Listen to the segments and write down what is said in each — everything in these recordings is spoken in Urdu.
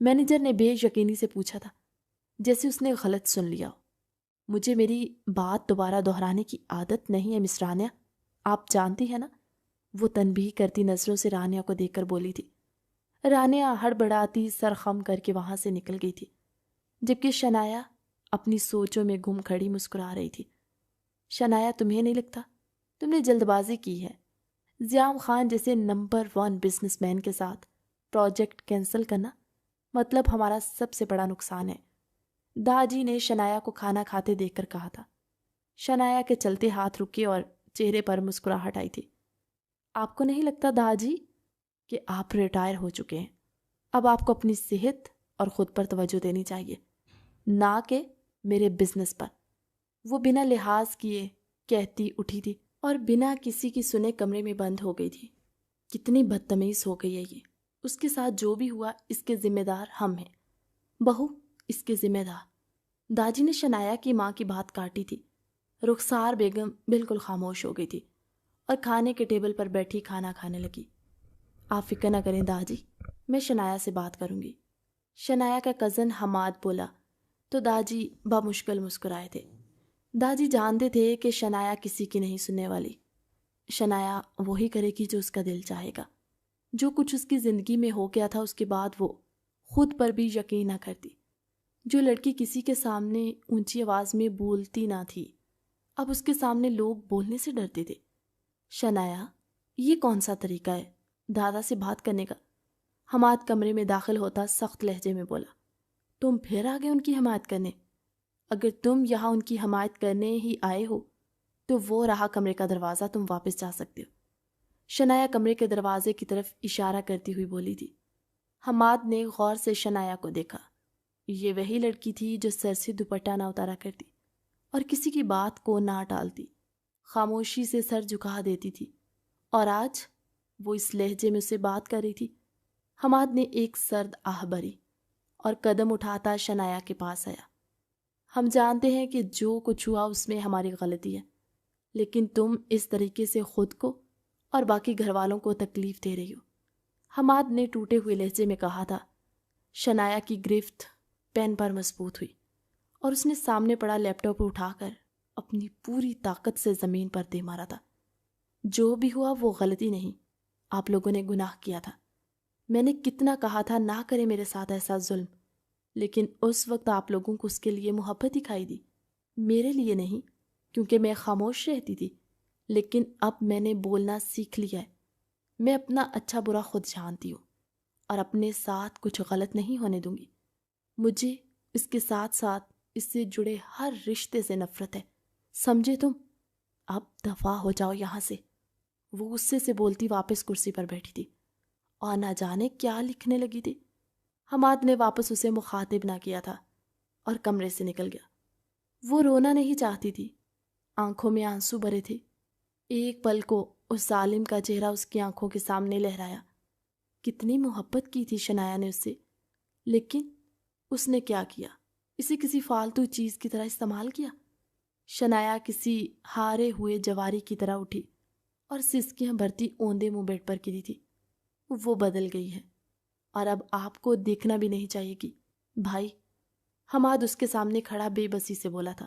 مینیجر نے بے یقینی سے پوچھا تھا، جیسے اس نے غلط سن لیا ہو۔ مجھے میری بات دوبارہ دہرانے کی عادت نہیں ہے مس رانیہ، آپ جانتی ہیں نا؟ وہ تنبیہ کرتی نظروں سے رانیہ کو دیکھ کر بولی تھی۔ رانیہ ہڑبڑاتی سر خم کر کے وہاں سے نکل گئی تھی، جبکہ شنایا اپنی سوچوں میں گم کھڑی مسکرا رہی تھی۔ شنایا، تمہیں نہیں لگتا تم نے جلد بازی کی ہے؟ زیام خان جیسے نمبر 1 بزنس مین کے ساتھ پروجیکٹ کینسل کرنا مطلب ہمارا سب سے بڑا نقصان ہے، داجی نے شنایا کو کھانا کھاتے دیکھ کر کہا تھا۔ شنایا کے چلتے ہاتھ رکے اور چہرے پر مسکراہٹ آئی تھی۔ آپ کو نہیں لگتا داجی کہ آپ ریٹائر ہو چکے ہیں؟ اب آپ کو اپنی صحت اور خود پر توجہ دینی چاہیے، نہ کہ میرے بزنس پر۔ وہ بنا لحاظ کیے کہتی اٹھی تھی اور بنا کسی کی سنے کمرے میں بند ہو گئی تھی۔ کتنی بدتمیز ہو گئی ہے یہ، اس کے ساتھ جو بھی ہوا اس کے ذمہ دار ہم ہیں، بہو اس کے ذمہ دار۔ داجی نے شنایا کی ماں کی بات کاٹی تھی۔ رخسار بیگم بالکل خاموش ہو گئی تھی اور کھانے کے ٹیبل پر بیٹھی کھانا کھانے لگی۔ آپ فکر نہ کریں داجی، میں شنایا سے بات کروں گی۔ شنایا کا کزن حماد بولا تو داجی بامشکل مسکرائے تھے۔ داجی جانتے تھے کہ شنایا کسی کی نہیں سننے والی۔ شنایا وہی کرے گی جو اس کا دل چاہے گا۔ جو کچھ اس کی زندگی میں ہو گیا تھا اس کے بعد وہ خود پر بھی یقین نہ کرتی۔ جو لڑکی کسی کے سامنے اونچی آواز میں بولتی نہ تھی، اب اس کے سامنے لوگ بولنے سے ڈرتے تھے۔ شنایا، یہ کون سا طریقہ ہے دادا سے بات کرنے کا؟ حماد کمرے میں داخل ہوتا سخت لہجے میں بولا، تم پھر آگے ان کی حمایت کرنے؟ اگر تم یہاں ان کی حمایت کرنے ہی آئے ہو تو وہ رہا کمرے کا دروازہ، تم واپس جا سکتے ہو۔ شنایا کمرے کے دروازے کی طرف اشارہ کرتی ہوئی بولی تھی۔ حماد نے غور سے شنایا کو دیکھا۔ یہ وہی لڑکی تھی جو سر سے دوپٹہ نہ اتارا کرتی اور کسی کی بات کو نہ ٹالتی، خاموشی سے سر جھکا دیتی تھی، اور آج وہ اس لہجے میں اسے بات کر رہی تھی۔ حماد نے ایک سرد آہ بھری اور قدم اٹھاتا شنایا کے پاس آیا۔ ہم جانتے ہیں کہ جو کچھ ہوا اس میں ہماری غلطی ہے، لیکن تم اس طریقے سے خود کو اور باقی گھر والوں کو تکلیف دے رہی ہو، حماد نے ٹوٹے ہوئے لہجے میں کہا تھا۔ شنایا کی گرفت پین پر مضبوط ہوئی اور اس نے سامنے پڑا لیپ ٹاپ اٹھا کر اپنی پوری طاقت سے زمین پر دے مارا تھا۔ جو بھی ہوا وہ غلطی نہیں، آپ لوگوں نے گناہ کیا تھا۔ میں نے کتنا کہا تھا نہ کرے میرے ساتھ ایسا ظلم، لیکن اس وقت آپ لوگوں کو اس کے لیے محبت دکھائی دی، میرے لیے نہیں، کیونکہ میں خاموش رہتی تھی۔ لیکن اب میں نے بولنا سیکھ لیا ہے۔ میں اپنا اچھا برا خود جانتی ہوں اور اپنے ساتھ کچھ غلط نہیں ہونے دوں گی۔ مجھے اس کے ساتھ ساتھ اس سے جڑے ہر رشتے سے نفرت ہے، سمجھے تم؟ اب دفع ہو جاؤ یہاں سے۔ وہ غصے سے بولتی واپس کرسی پر بیٹھی تھی اور نہ جانے کیا لکھنے لگی تھی۔ حماد نے واپس اسے مخاطب نہ کیا تھا اور کمرے سے نکل گیا۔ وہ رونا نہیں چاہتی تھی، آنکھوں میں آنسو بھرے تھے۔ ایک پل کو اس ظالم کا چہرہ اس کی آنکھوں کے سامنے لہرایا۔ کتنی محبت کی تھی شنایا نے اس سے، لیکن اس نے کیا کیا؟ اسے کسی فالتو چیز کی طرح استعمال کیا۔ شنایا کسی ہارے ہوئے جواری کی طرح اٹھی اور سسکیاں بھرتی اوندے منہ بیڈ پر گری تھی۔ وہ بدل گئی ہے اور اب آپ کو دیکھنا بھی نہیں چاہیے کہ بھائی، حماد اس کے سامنے کھڑا بے بسی سے بولا تھا۔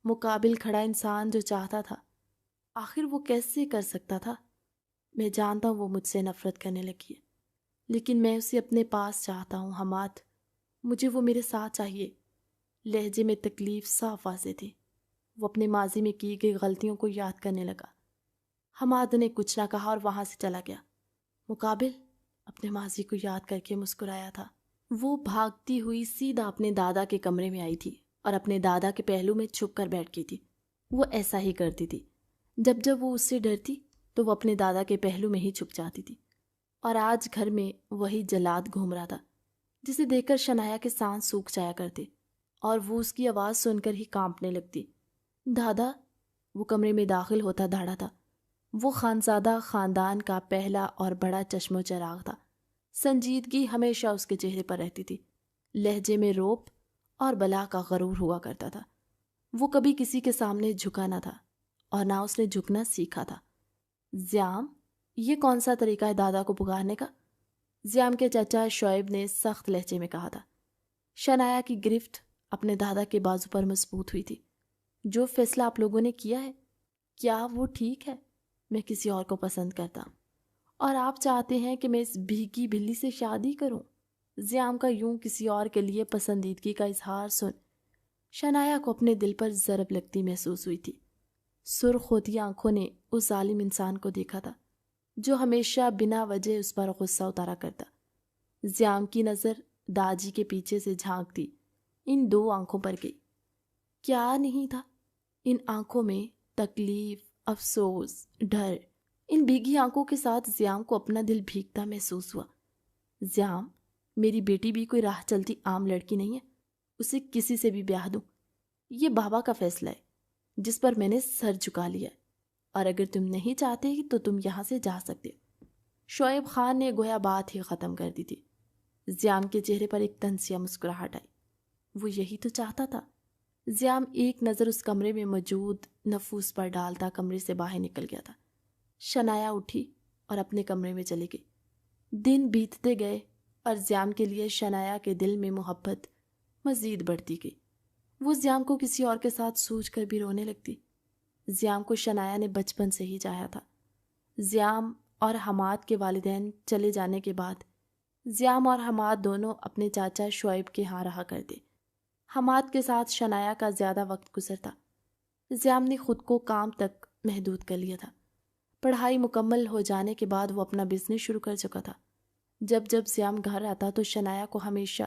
مقابل کھڑا انسان جو چاہتا تھا، آخر وہ کیسے کر سکتا تھا؟ میں جانتا ہوں وہ مجھ سے نفرت کرنے لگی ہے، لیکن میں اسے اپنے پاس چاہتا ہوں حماد، مجھے وہ میرے ساتھ چاہیے۔ لہجے میں تکلیف صاف واضح تھی۔ وہ اپنے ماضی میں کی گئی غلطیوں کو یاد کرنے لگا۔ حماد نے کچھ نہ کہا اور وہاں سے چلا گیا۔ مقابل اپنے ماضی کو یاد کر کے مسکرایا تھا۔ وہ بھاگتی ہوئی سیدھا اپنے دادا کے کمرے میں آئی تھی اور اپنے دادا کے پہلو میں چھپ کر بیٹھ گئی تھی۔ وہ ایسا ہی کرتی تھی، جب وہ اس سے ڈرتی تو وہ اپنے دادا کے پہلو میں ہی چھپ جاتی تھی، اور آج گھر میں وہی جلاد گھوم رہا تھا جسے دیکھ کر شنایا کے سانس سوکھ جایا کرتے اور وہ اس کی آواز سن کر ہی کانپنے لگتی۔ دادا! وہ کمرے میں داخل ہوتا دھاڑا تھا۔ وہ خانزادہ خاندان کا پہلا اور بڑا چشم و چراغ تھا۔ سنجیدگی ہمیشہ اس کے چہرے پر رہتی تھی، لہجے میں روب اور بلا کا غرور ہوا کرتا تھا۔ وہ کبھی کسی کے سامنے جھکا نہ تھا اور نہ اس نے جھکنا سیکھا تھا۔ زیام، یہ کون سا طریقہ ہے دادا کو پکارنے کا؟ زیام کے چچا شعیب نے سخت لہجے میں کہا تھا۔ شنایا کی گرفت اپنے دادا کے بازو پر مضبوط ہوئی تھی۔ جو فیصلہ آپ لوگوں نے کیا ہے، کیا وہ ٹھیک ہے؟ میں کسی اور کو پسند کرتا ہوں، اور آپ چاہتے ہیں کہ میں اس بھیگی بلی سے شادی کروں؟ زیام کا یوں کسی اور کے لیے پسندیدگی کا اظہار سن شنایا کو اپنے دل پر ضرب لگتی محسوس ہوئی تھی۔ سرخ ہوتی آنکھوں نے اس ظالم انسان کو دیکھا تھا جو ہمیشہ بنا وجہ اس پر غصہ اتارا کرتا۔ زیام کی نظر داجی کے پیچھے سے جھانکتی ان دو آنکھوں پر گئی۔ کیا نہیں تھا ان آنکھوں میں؟ تکلیف، افسوس، ڈر۔ ان بھیگی آنکھوں کے ساتھ زیام کو اپنا دل بھیگتا محسوس ہوا۔ زیام، میری بیٹی بھی کوئی راہ چلتی عام لڑکی نہیں ہے، اسے کسی سے بھی بیاہ دوں، یہ بابا کا فیصلہ ہے جس پر میں نے سر جھکا لیا ہے، اور اگر تم نہیں چاہتے تو تم یہاں سے جا سکتے۔ شعیب خان نے گویا بات ہی ختم کر دی تھی۔ زیام کے چہرے پر ایک طنزیہ مسکراہٹ آئی۔ وہ یہی تو چاہتا تھا۔ زیام ایک نظر اس کمرے میں موجود نفوس پر ڈالتا کمرے سے باہر نکل گیا تھا۔ شنایا اٹھی اور اپنے کمرے میں چلی گئی۔ دن بیتتے گئے اور زیام کے لیے شنایا کے دل میں محبت مزید بڑھتی گئی۔ وہ زیام کو کسی اور کے ساتھ سوچ کر بھی رونے لگتی۔ زیام کو شنایا نے بچپن سے ہی چاہا تھا۔ زیام اور حماد کے والدین چلے جانے کے بعد زیام اور حماد دونوں اپنے چاچا شعیب کے ہاں رہا کرتے۔ حماد کے ساتھ شنایا کا زیادہ وقت گزرتا۔ زیام نے خود کو کام تک محدود کر لیا تھا۔ پڑھائی مکمل ہو جانے کے بعد وہ اپنا بزنس شروع کر چکا تھا۔ جب زیام گھر آتا تو شنایا کو ہمیشہ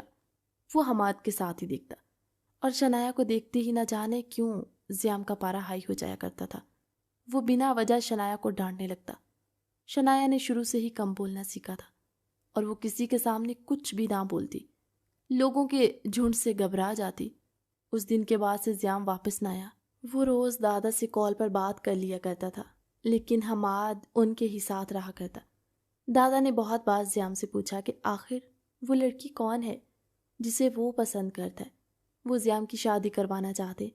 وہ حماد کے ساتھ ہی دیکھتا، اور شنایا کو دیکھتے ہی نہ جانے کیوں زیام کا پارا ہائی ہو جایا کرتا تھا۔ وہ بنا وجہ شنایا کو ڈانٹنے لگتا۔ شنایا نے شروع سے ہی کم بولنا سیکھا تھا، اور وہ کسی کے سامنے کچھ بھی نہ بولتی، لوگوں کے جھنڈ سے گھبرا جاتی۔ اس دن کے بعد سے زیام واپس نہ آیا۔ وہ روز دادا سے کال پر بات کر لیا کرتا تھا، لیکن حماد ان کے ہی ساتھ رہا کرتا۔ دادا نے بہت بار زیام سے پوچھا کہ آخر وہ لڑکی کون ہے جسے وہ پسند کرتا ہے۔ وہ زیام کی شادی کروانا چاہتے،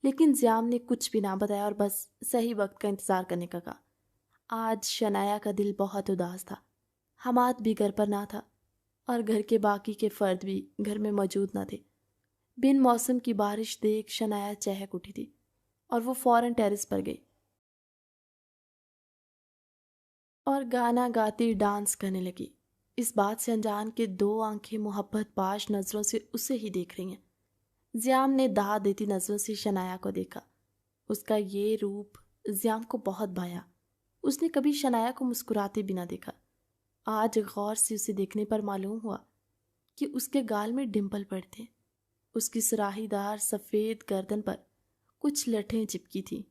لیکن زیام نے کچھ بھی نہ بتایا اور بس صحیح وقت کا انتظار کرنے کا کہا۔ آج شنایا کا دل بہت اداس تھا۔ حماد بھی گھر پر نہ تھا، اور گھر کے باقی کے فرد بھی گھر میں موجود نہ تھے۔ بن موسم کی بارش دیکھ شنایا چہک اٹھی تھی، اور وہ فوراً ٹیرس پر گئی اور گانا گاتی ڈانس کرنے لگی۔ اس بات سے انجان کہ دو آنکھیں محبت باش نظروں سے اسے ہی دیکھ رہی ہیں۔ زیام نے دہا دیتی نظروں سے شنایا کو دیکھا۔ اس کا یہ روپ زیام کو بہت بھایا۔ اس نے کبھی شنایا کو مسکراتے بھی نہ دیکھا۔ آج غور سے اسے دیکھنے پر معلوم ہوا کہ اس کے گال میں ڈمپل پڑتے، اس کی سراہی دار سفید گردن پر کچھ لٹھیں چپکی تھی،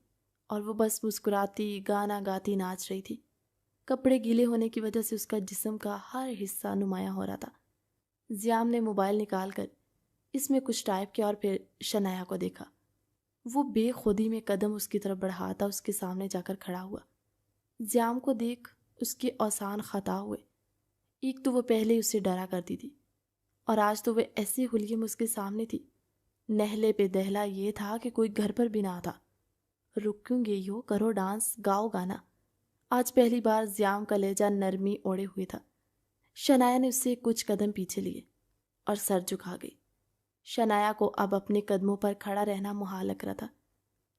اور وہ بس مسکراتی گانا گاتی ناچ رہی تھی۔ کپڑے گیلے ہونے کی وجہ سے اس کا جسم کا ہر حصہ نمایاں ہو رہا تھا۔ زیام نے موبائل نکال کر اس میں کچھ ٹائپ کیا اور پھر شنایا کو دیکھا۔ وہ بے خودی میں قدم اس کی طرف بڑھاتا اس کے سامنے جا کر کھڑا ہوا۔ زیام کو دیکھ اس کے اوسان خطا ہوئے۔ ایک تو وہ پہلے اسے ڈرا کرتی تھی، اور آج تو وہ ایسے حلیے میں اس کے سامنے تھی۔ نہلے پہ دہلا یہ تھا کہ کوئی گھر پر بھی نہ تھا۔ رکوں گے یو، کرو ڈانس، گاؤ گانا۔ آج پہلی بار زیام کا لہجہ نرمی اوڑے ہوئے تھا۔ شنایا نے اس سے کچھ قدم پیچھے لیے اور سر جھکا گئی۔ شنایا کو اب اپنے قدموں پر کھڑا رہنا محال لگ رہا تھا۔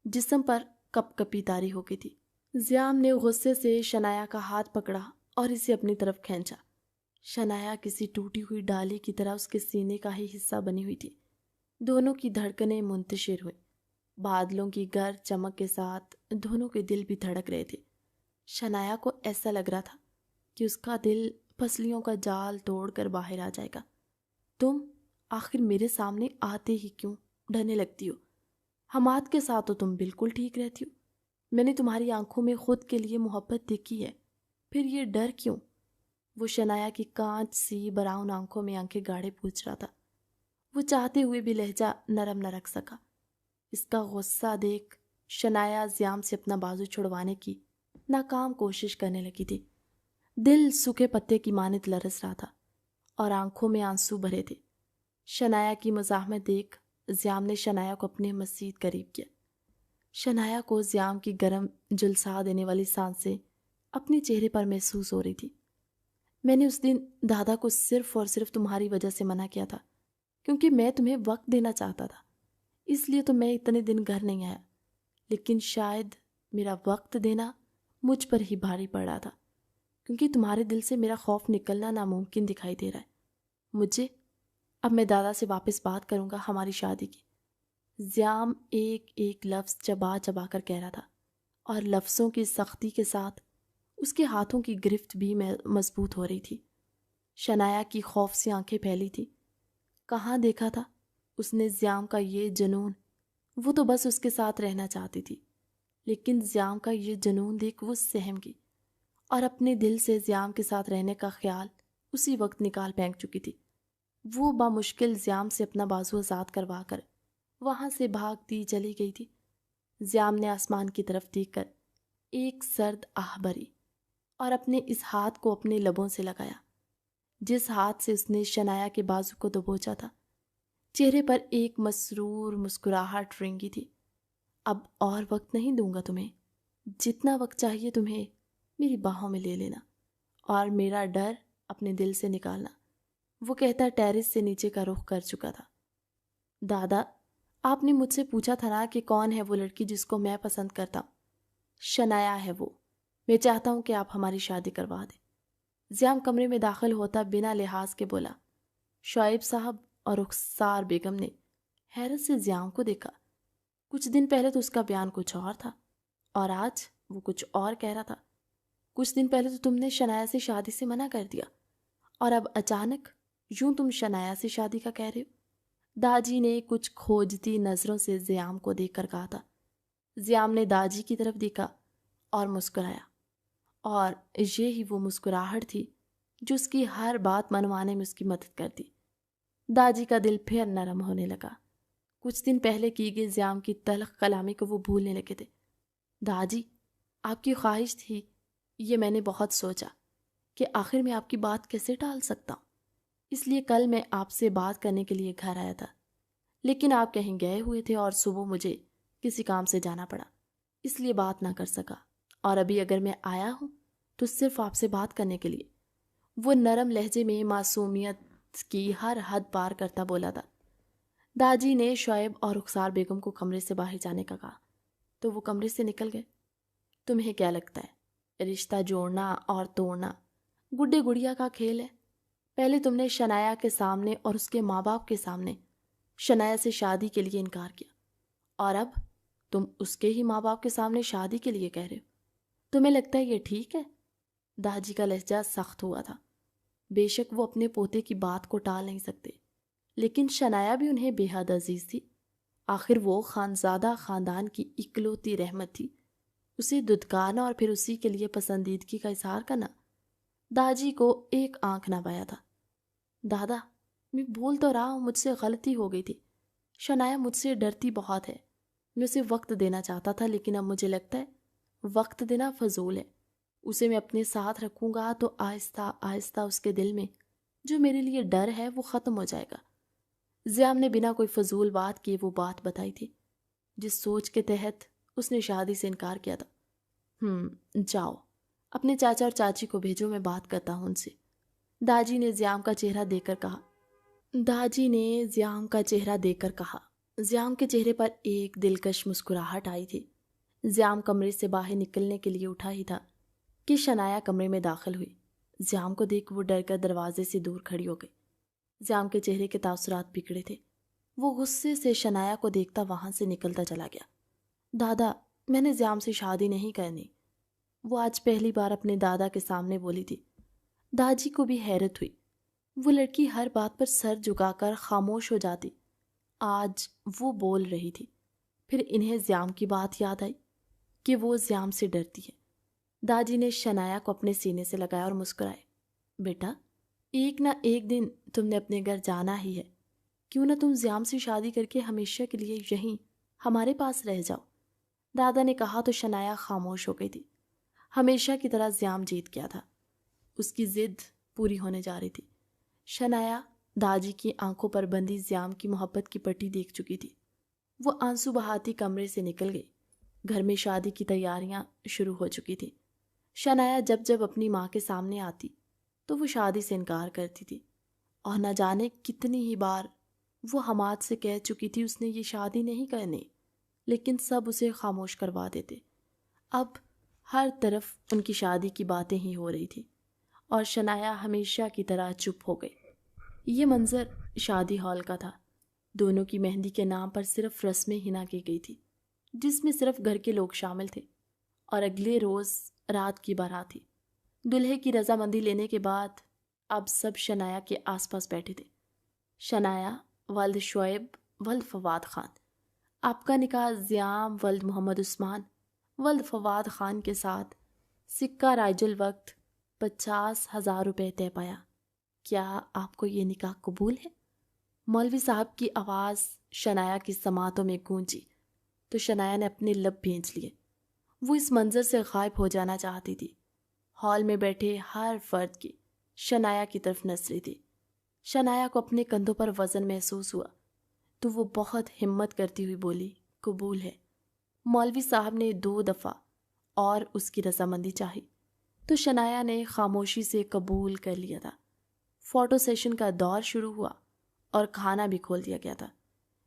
جسم پر کپ کپی طاری ہو گئی تھی۔ زیام نے غصے سے شنایا کا ہاتھ پکڑا اور اسے اپنی طرف کھینچا۔ شنایا کسی ٹوٹی ہوئی ڈالی کی طرح اس کے سینے کا ہی حصہ بنی ہوئی تھی۔ دونوں کی دھڑکنیں منتشر ہوئیں۔ بادلوں کی گرج چمک کے ساتھ دونوں کے دل بھی دھڑک رہے تھے۔ شنایا کو ایسا لگ رہا تھا کہ اس کا دل پسلیوں کا جال توڑ کر باہر آ جائے گا۔ تم آخر میرے سامنے آتے ہی کیوں ڈرنے لگتی ہو؟ حماد کے ساتھ تو تم بالکل ٹھیک رہتی ہو۔ میں نے تمہاری آنکھوں میں خود کے لیے محبت دیکھی ہے، پھر یہ ڈر کیوں؟ وہ شنایا کی کانچ سی براؤن آنکھوں میں آنکھیں گاڑے پوچھ رہا تھا۔ وہ چاہتے ہوئے بھی لہجہ نرم نہ رکھ سکا۔ اس کا غصہ دیکھ شنایا زیام سے اپنا بازو چھڑوانے کی ناکام کوشش کرنے لگی تھی۔ دل سوکھے پتے کی مانند لرز رہا تھا اور آنکھوں میں آنسو بھرے تھے۔ شنایا کی مزاحمت دیکھ زیام نے شنایا کو اپنے مزید قریب کیا۔ شنایا کو زیام کی گرم جلسا دینے والی سانسیں اپنے چہرے پر محسوس ہو رہی تھی۔ میں نے اس دن دادا کو صرف اور صرف تمہاری وجہ سے منع کیا تھا، کیونکہ میں تمہیں وقت دینا چاہتا تھا، اس لیے تو میں اتنے دن گھر نہیں آیا۔ لیکن شاید میرا وقت دینا مجھ پر ہی بھاری پڑ رہا تھا، کیونکہ تمہارے دل سے میرا خوف نکلنا ناممکن دکھائی دے رہا ہے مجھے۔ اب میں دادا سے واپس بات کروں گا ہماری شادی کی۔ زیام ایک ایک لفظ چبا چبا کر کہہ رہا تھا، اور لفظوں کی سختی کے ساتھ اس کے ہاتھوں کی گرفت بھی مضبوط ہو رہی تھی۔ شنایا کی خوف سے آنکھیں پھیلی تھی۔ کہاں دیکھا تھا اس نے زیام کا یہ جنون؟ وہ تو بس اس کے ساتھ رہنا چاہتی تھی، لیکن زیام کا یہ جنون دیکھ وہ سہم گئی اور اپنے دل سے زیام کے ساتھ رہنے کا خیال اسی وقت نکال پھینک چکی تھی۔ وہ بامشکل زیام سے اپنا بازو آزاد کروا کر وہاں سے بھاگتی چلی گئی تھی۔ زیام نے آسمان کی طرف دیکھ کر ایک سرد آہ بھری اور اپنے اس ہاتھ کو اپنے لبوں سے لگایا جس ہاتھ سے اس نے شنایا کے بازو کو دبوچا تھا۔ چہرے پر ایک مسرور مسکراہٹ رنگی تھی۔ اب اور وقت نہیں دوں گا تمہیں، جتنا وقت چاہیے تمہیں میری باہوں میں لے لینا اور میرا ڈر اپنے دل سے نکالنا، وہ کہتا ٹیرس سے نیچے کا رخ کر چکا تھا۔ دادا، آپ نے مجھ سے پوچھا تھا نا کہ کون ہے وہ لڑکی جس کو میں پسند کرتا ہوں؟ شنایا ہے وہ۔ میں چاہتا ہوں کہ آپ ہماری شادی کروا دیں۔ زیام کمرے میں داخل ہوتا بنا لحاظ کے بولا۔ شعیب صاحب اور رخسار بیگم نے حیرت سے زیام کو دیکھا۔ کچھ دن پہلے تو اس کا بیان کچھ اور تھا اور آج وہ کچھ اور کہہ رہا تھا۔ کچھ دن پہلے تو تم نے شنایا سے شادی سے منع کر دیا اور اب اچانک یوں تم شنایا سے شادی کا کہہ رہے ہو۔ داجی نے کچھ کھوجتی نظروں سے زیام کو دیکھ کر کہا تھا۔ زیام نے داجی کی طرف دیکھا اور مسکرایا، اور یہ ہی وہ مسکراہٹ تھی جو اس کی ہر بات منوانے میں اس کی مدد کرتی۔ داجی کا دل پھر نرم ہونے لگا۔ کچھ دن پہلے کی گئی زیام کی تلخ کلامی کو وہ بھولنے لگے تھے۔ داجی، آپ کی خواہش تھی، یہ میں نے بہت سوچا کہ آخر میں آپ کی بات کیسے ٹال سکتا ہوں، اس لیے کل میں آپ سے بات کرنے کے لیے گھر آیا تھا، لیکن آپ کہیں گئے ہوئے تھے اور صبح مجھے کسی کام سے جانا پڑا، اس لیے بات نہ کر سکا، اور ابھی اگر میں آیا ہوں تو صرف آپ سے بات کرنے کے لیے۔ وہ نرم لہجے میں معصومیت کی ہر حد پار کرتا بولا تھا۔ داجی نے شعیب اور رخسار بیگم کو کمرے سے باہر جانے کا کہا تو وہ کمرے سے نکل گئے۔ تمہیں کیا لگتا ہے رشتہ جوڑنا اور توڑنا گڈے گڑیا کا کھیل ہے؟ پہلے تم نے شنایا کے سامنے اور اس کے ماں باپ کے سامنے شنایا سے شادی کے لیے انکار کیا، اور اب تم اس کے ہی ماں باپ کے سامنے شادی کے لیے کہہ رہے ہو۔ تمہیں لگتا ہے یہ ٹھیک ہے؟ داجی کا لہجہ سخت ہوا تھا۔ بے شک وہ اپنے پوتے کی بات کو ٹال نہیں سکتے، لیکن شنایا بھی انہیں بے حد عزیز تھی۔ آخر وہ خانزادہ خاندان کی اکلوتی رحمت تھی۔ اسے ددکارنا اور پھر اسی کے لیے پسندیدگی کا اظہار کرنا داجی کو ایک آنکھ نہ بایا تھا۔ دادا، میں بول تو رہا ہوں، مجھ سے غلطی ہو گئی تھی۔ شنایا مجھ سے ڈرتی بہت ہے، میں اسے وقت دینا چاہتا تھا، لیکن اب مجھے لگتا ہے وقت دینا فضول ہے۔ اسے میں اپنے ساتھ رکھوں گا تو آہستہ آہستہ اس کے دل میں جو میرے لیے ڈر ہے وہ ختم ہو جائے گا۔ زیام نے بنا کوئی فضول بات کیے وہ بات بتائی تھی جس سوچ کے تحت اس نے شادی سے انکار کیا تھا۔ جاؤ اپنے چاچا اور چاچی کو بھیجو، میں بات کرتا ہوں ان سے، داجی نے زیام کا چہرہ دیکھ کر کہا۔ زیام کے چہرے پر ایک دلکش مسکراہٹ آئی تھی۔ زیام کمرے سے باہر نکلنے کے لیے اٹھا ہی تھا کہ شنایا کمرے میں داخل ہوئی۔ زیام کو دیکھ وہ ڈر کر دروازے سے دور کھڑی ہو گئی۔ زیام کے چہرے کے تاثرات بگڑے تھے۔ وہ غصے سے شنایا کو دیکھتا وہاں سے نکلتا چلا گیا۔ دادا، میں نے زیام سے شادی نہیں کرنی، وہ آج پہلی بار اپنے دادا کے سامنے بولی تھی۔ داجی کو بھی حیرت ہوئی۔ وہ لڑکی ہر بات پر سر جھکا کر خاموش ہو جاتی، آج وہ بول رہی تھی۔ پھر انہیں زیام کی بات یاد آئی کہ وہ زیام سے ڈرتی ہے۔ داجی نے شنایا کو اپنے سینے سے لگایا اور مسکرائے۔ بیٹا، ایک نہ ایک دن تم نے اپنے گھر جانا ہی ہے، کیوں نہ تم زیام سے شادی کر کے ہمیشہ کے لیے یہیں ہمارے پاس رہ جاؤ۔ دادا نے کہا تو شنایا خاموش ہو گئی تھی۔ ہمیشہ کی طرح زیام جیت گیا تھا، اس کی ضد پوری ہونے جا رہی تھی۔ شنایا داجی کی آنکھوں پر بندھی زیام کی محبت کی پٹی دیکھ چکی تھی۔ وہ آنسو بہاتی کمرے سے نکل گئی۔ گھر میں شادی کی تیاریاں شروع ہو چکی تھی۔ شنایا جب جب اپنی ماں کے سامنے آتی تو وہ شادی سے انکار کرتی تھی، اور نہ جانے کتنی ہی بار وہ حماد سے کہہ چکی تھی اس نے یہ شادی نہیں کرنی، لیکن سب اسے خاموش کروا دیتے۔ اب ہر طرف ان کی شادی کی باتیں ہی ہو رہی تھی، اور شنایا ہمیشہ کی طرح چپ ہو گئی۔ یہ منظر شادی ہال کا تھا۔ دونوں کی مہندی کے نام پر صرف رسمیں ہی نہ کی گئی تھی، جس میں صرف گھر کے لوگ شامل تھے، اور اگلے روز رات کی بارات تھی۔ دلہے کی رضامندی لینے کے بعد اب سب شنایا کے آس پاس بیٹھے تھے۔ شنایا والد شعیب ولد فواد خان، آپ کا نکاح زیام ولد محمد عثمان ولد فواد خان کے ساتھ سکہ رائج الوقت 50,000 روپے طے پایا۔ کیا آپ کو یہ نکاح قبول ہے؟ مولوی صاحب کی آواز شنایا کی سماعتوں میں گونجی تو شنایا نے اپنے لب بھینچ لیے۔ وہ اس منظر سے غائب ہو جانا چاہتی تھی۔ ہال میں بیٹھے ہر فرد کی شنایا کی طرف نظریں تھی۔ شنایا کو اپنے کندھوں پر وزن محسوس ہوا تو وہ بہت ہمت کرتی ہوئی بولی، قبول ہے۔ مولوی صاحب نے 2 دفعہ اور اس کی رضامندی چاہی تو شنایا نے خاموشی سے قبول کر لیا تھا۔ فوٹو سیشن کا دور شروع ہوا اور کھانا بھی کھول دیا گیا تھا۔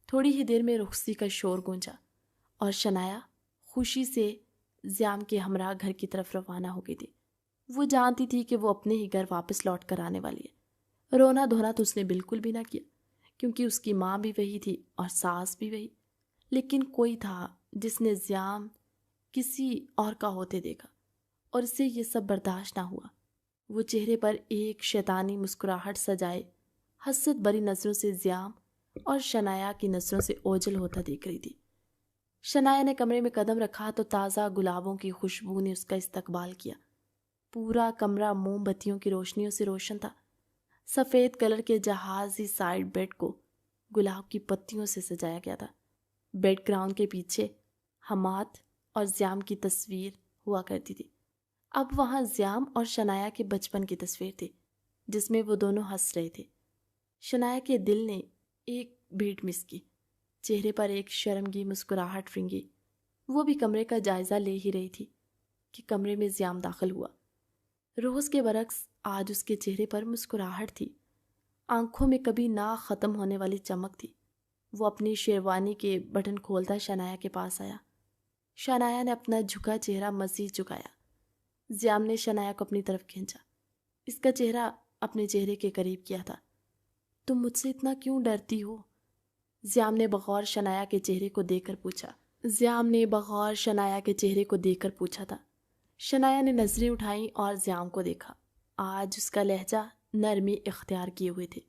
تھوڑی ہی دیر میں رخصتی کا شور گونجا اور شنایا خوشی سے زیام کے ہمراہ گھر کی طرف روانہ ہو گئی تھی۔ وہ جانتی تھی کہ وہ اپنے ہی گھر واپس لوٹ کر آنے والی ہے۔ رونا دھونا تو اس نے بالکل بھی نہ کیا، کیونکہ اس کی ماں بھی وہی تھی اور ساس بھی وہی، لیکن کوئی تھا جس نے زیام کسی اور کا ہوتے دیکھا اور اسے یہ سب برداشت نہ ہوا۔ وہ چہرے پر ایک شیطانی مسکراہٹ سجائے حسد بری نظروں سے زیام اور شنایا کی نظروں سے اوجھل ہوتا دیکھ رہی تھی۔ شنایا نے کمرے میں قدم رکھا تو تازہ گلابوں کی خوشبو نے اس کا استقبال کیا۔ پورا کمرہ موم بتیوں کی روشنیوں سے روشن تھا۔ سفید کلر کے جہازی سائڈ بیڈ کو گلاب کی پتیوں سے سجایا گیا تھا۔ بیڈ گراؤنڈ کے پیچھے حماد اور زیام کی تصویر ہوا کرتی تھی۔ اب وہاں زیام اور شنایا کے بچپن کی تصویر تھی، جس میں وہ دونوں ہنس رہے تھے۔ شنایا کے دل نے ایک بیٹ مس کی، چہرے پر ایک شرمگی مسکراہٹ رنگی۔ وہ بھی کمرے کا جائزہ لے ہی رہی تھی کہ کمرے میں زیام داخل ہوا۔ روز کے برعکس آج اس کے چہرے پر مسکراہٹ تھی، آنکھوں میں کبھی نہ ختم ہونے والی چمک تھی۔ وہ اپنی شیروانی کے بٹن کھولتا شنایا کے پاس آیا۔ شنایا نے اپنا جھکا چہرہ مزید جھکایا۔ زیام نے شنایا کو اپنی طرف کھینچا، اس کا چہرہ اپنے چہرے کے قریب کیا تھا۔ تم مجھ سے اتنا کیوں ڈرتی ہو؟ زیام نے بغور شنایا کے چہرے کو دیکھ کر پوچھا تھا۔ شنایا نے نظریں اٹھائیں اور زیام کو دیکھا۔ آج اس کا لہجہ نرمی اختیار کیے ہوئے تھے،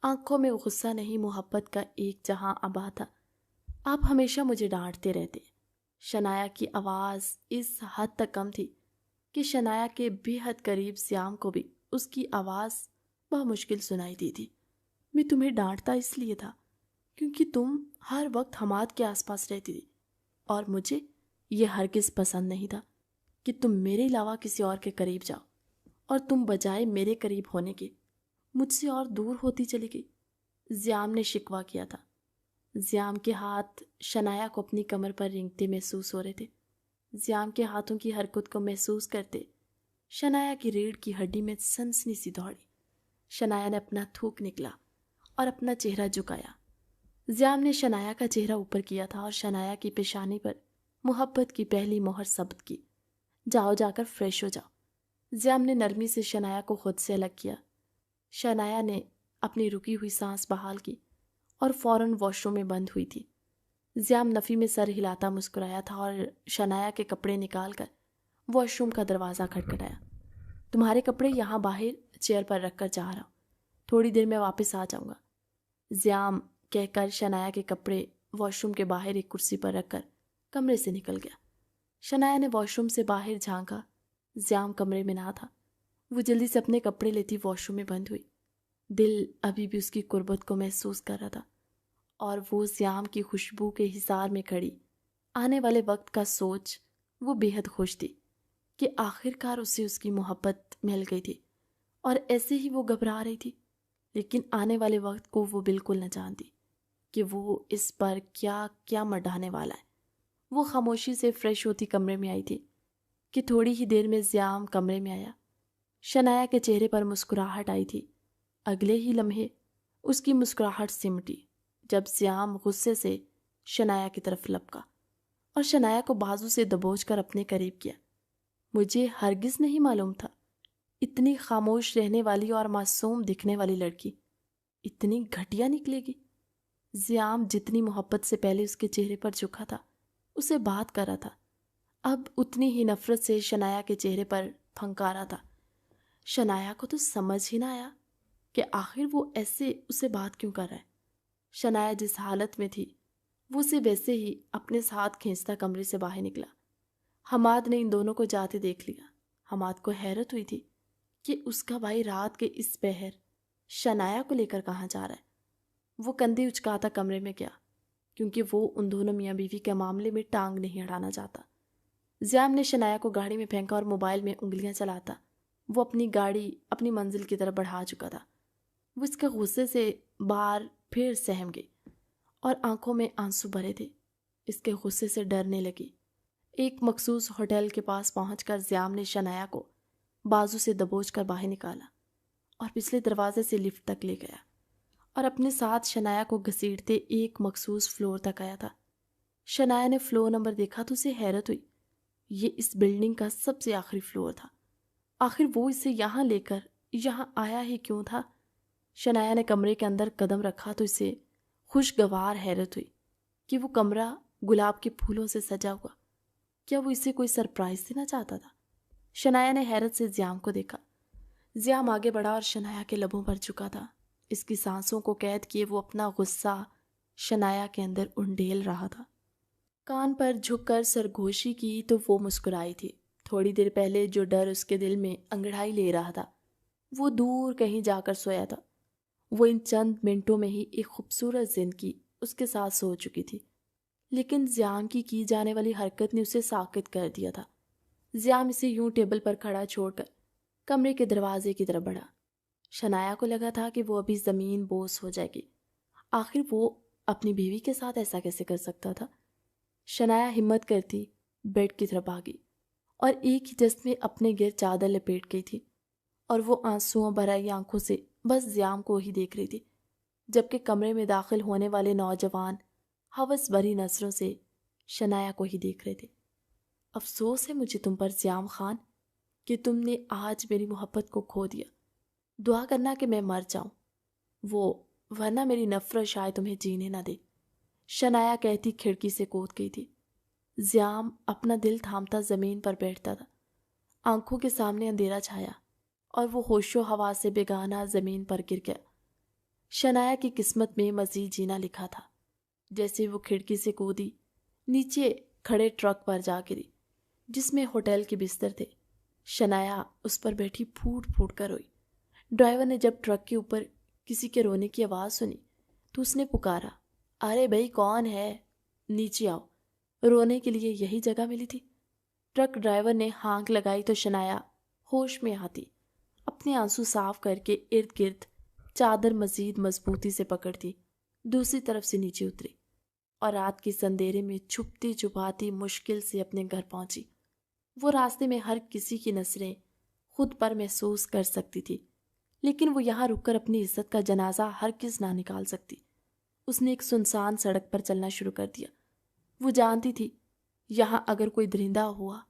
آنکھوں میں غصہ نہیں، محبت کا ایک جہاں آبا تھا۔ آپ ہمیشہ مجھے ڈانٹتے رہتے۔ شنایا کی آواز اس حد تک کم تھی کہ شنایا کے بے حد قریب زیام کو بھی اس کی آواز بمشکل سنائی دی تھی۔ میں تمہیں ڈانٹتا اس لیے تھا کیونکہ تم ہر وقت حماد کے آس پاس رہتی تھی، اور مجھے یہ ہرگز پسند نہیں تھا کہ تم میرے علاوہ کسی اور کے قریب جاؤ، اور تم بجائے میرے قریب ہونے کے مجھ سے اور دور ہوتی چلی گئی۔ زیام نے شکوہ کیا تھا۔ زیام کے ہاتھ شنایا کو اپنی کمر پر رینگتے محسوس ہو رہے تھے۔ زیام کے ہاتھوں کی حرکت کو محسوس کرتے شنایا کی ریڑھ کی ہڈی میں سنسنی سی دوڑی۔ شنایا نے اپنا تھوک نکلا اور اپنا چہرہ جھکایا۔ زیام نے شنایا کا چہرہ اوپر کیا تھا اور شنایا کی پیشانی پر محبت کی پہلی مہر ثبت کی۔ جاؤ، جا کر فریش ہو جاؤ۔ زیام نے نرمی سے شنایا کو خود سے الگ کیا۔ شنایا نے اپنی رکی ہوئی سانس بحال کی اور فوراً واش روم میں بند ہوئی تھی۔ زیام نفی میں سر ہلاتا مسکرایا تھا اور شنایا کے کپڑے نکال کر واش روم کا دروازہ کھٹکھٹایا۔ تمہارے کپڑے یہاں باہر چیئر پر رکھ کر جا رہا ہوں، تھوڑی دیر میں واپس آ جاؤں گا۔ زیام کہہ کر شنایا کے کپڑے واش روم کے باہر ایک کرسی پر رکھ کر کمرے سے نکل گیا۔ شنایا نے واش روم سے باہر جھانکا، زیام کمرے میں نہ تھا۔ وہ جلدی سے اپنے کپڑے لیتی واش روم میں بند ہوئی۔ دل ابھی بھی اس کی قربت کو محسوس کر رہا تھا، اور وہ زیام کی خوشبو کے حصار میں کھڑی آنے والے وقت کا سوچ وہ بے حد خوش تھی کہ آخر کار اسے اس کی محبت مل گئی تھی، اور ایسے ہی وہ گھبرا رہی تھی، لیکن آنے والے وقت کو وہ بالکل نہ جانتی کہ وہ اس پر کیا کیا مڈھانے والا ہے۔ وہ خاموشی سے فریش ہوتی کمرے میں آئی تھی کہ تھوڑی ہی دیر میں زیام کمرے میں آیا۔ شنایا کے چہرے پر مسکراہٹ آئی تھی۔ اگلے ہی لمحے اس کی مسکراہٹ سمٹی جب سیام غصے سے شنایا کی طرف لپکا اور شنایا کو بازو سے دبوچ کر اپنے قریب کیا۔ مجھے ہرگز نہیں معلوم تھا اتنی خاموش رہنے والی اور معصوم دکھنے والی لڑکی اتنی گھٹیا نکلے گی۔ زیام جتنی محبت سے پہلے اس کے چہرے پر جھکا تھا، اسے بات کر رہا تھا، اب اتنی ہی نفرت سے شنایا کے چہرے پر پھنکارا تھا۔ شنایا کو تو سمجھ ہی نہ آیا کہ آخر وہ ایسے اسے بات کیوں کر رہا ہے۔ شنایا جس حالت میں تھی وہ اسے ویسے ہی اپنے ساتھ کھینچتا کمرے سے باہر نکلا۔ حماد نے ان دونوں کو جاتے دیکھ لیا۔ حماد کو حیرت ہوئی تھی کہ اس کا بھائی رات کے اس پہر شنایا کو لے کر کہاں جا رہا ہے۔ وہ کندھے اچکاتا کمرے میں گیا کیونکہ وہ ان دونوں میاں بیوی کے معاملے میں ٹانگ نہیں اڑانا چاہتا۔ زیام نے شنایا کو گاڑی میں پھینکا اور موبائل میں انگلیاں چلاتا وہ اپنی گاڑی اپنی منزل کی طرف بڑھا چکا تھا۔ وہ اس کے غصے سے بار پھر سہم گئی اور آنکھوں میں آنسو بھرے تھے۔ اس کے غصے سے ڈرنے لگی۔ ایک مخصوص ہوٹل کے پاس پہنچ کر زیام نے شنایا کو بازو سے دبوچ کر باہر نکالا اور پچھلے دروازے سے لفٹ تک لے گیا اور اپنے ساتھ شنایا کو گھسیٹتے ایک مخصوص فلور تک آیا تھا۔ شنایا نے فلور نمبر دیکھا تو اسے حیرت ہوئی۔ یہ اس بلڈنگ کا سب سے آخری فلور تھا۔ آخر وہ اسے یہاں لے کر یہاں آیا ہی کیوں تھا؟ شنایا نے کمرے کے اندر قدم رکھا تو اسے خوشگوار حیرت ہوئی کہ وہ کمرہ گلاب کے پھولوں سے سجا ہوا۔ کیا وہ اسے کوئی سرپرائز دینا چاہتا تھا؟ شنایا نے حیرت سے زیام کو دیکھا۔ زیام آگے بڑھا اور شنایا کے لبوں پر جھکا تھا۔ اس کی سانسوں کو قید کیے وہ اپنا غصہ شنایا کے اندر انڈیل رہا تھا۔ کان پر جھک کر سرگوشی کی تو وہ مسکرائی تھی۔ تھوڑی دیر پہلے جو ڈر اس کے دل میں انگڑائی لے رہا تھا وہ دور کہیں جا کر سویا تھا۔ وہ ان چند منٹوں میں ہی ایک خوبصورت زندگی اس کے ساتھ سو چکی تھی، لیکن زیام کی جانے والی حرکت نے اسے ساکت کر دیا تھا۔ زیام اسے یوں ٹیبل پر کھڑا چھوڑ کر کمرے کے دروازے کی طرف بڑھا۔ شنایا کو لگا تھا کہ وہ ابھی زمین بوس ہو جائے گی۔ آخر وہ اپنی بیوی کے ساتھ ایسا کیسے کر سکتا تھا؟ شنایا ہمت کرتی بیڈ کی طرف بھاگی اور ایک ہی جست میں اپنے گرد چادر لپیٹ گئی تھی اور وہ آنسوؤں بھرائی آنکھوں سے بس زیام کو ہی دیکھ رہی تھی، جبکہ کمرے میں داخل ہونے والے نوجوان ہوس بھری نظروں سے شنایا کو ہی دیکھ رہے تھے۔ افسوس ہے مجھے تم پر زیام خان کہ تم نے آج میری محبت کو کھو دیا۔ دعا کرنا کہ میں مر جاؤں، ورنہ میری نفرت شاید تمہیں جینے نہ دے، شنایا کہتی کھڑکی سے کود گئی تھی۔ زیام اپنا دل تھامتا زمین پر بیٹھتا تھا۔ آنکھوں کے سامنے اندھیرا چھایا اور وہ ہوش و حواس سے بیگانہ زمین پر گر گیا۔ شنایا کی قسمت میں مزید جینا لکھا تھا۔ جیسے وہ کھڑکی سے کودی، نیچے کھڑے ٹرک پر جا گری جس میں ہوٹل کے بستر تھے۔ شنایا اس پر بیٹھی پھوٹ پھوٹ کر روئی۔ ڈرائیور نے جب ٹرک کے اوپر کسی کے رونے کی آواز سنی تو اس نے پکارا، ارے بھائی کون ہے؟ نیچے آؤ، رونے کے لیے یہی جگہ ملی تھی۔ ٹرک ڈرائیور نے ہانک لگائی تو شنایا ہوش میں آتی اپنے آنسو صاف کر کے ارد گرد چادر مزید مضبوطی سے پکڑتی دوسری طرف سے نیچے اتری اور رات کے اندھیرے میں چھپتی چھپاتی مشکل سے اپنے گھر پہنچی۔ وہ راستے میں ہر کسی کی نظریں خود پر محسوس کر سکتی تھی، لیکن وہ یہاں رک کر اپنی عزت کا جنازہ ہرگز نہ نکال سکتی۔ اس نے ایک سنسان سڑک پر چلنا شروع کر دیا۔ وہ جانتی تھی یہاں اگر کوئی درندہ ہوا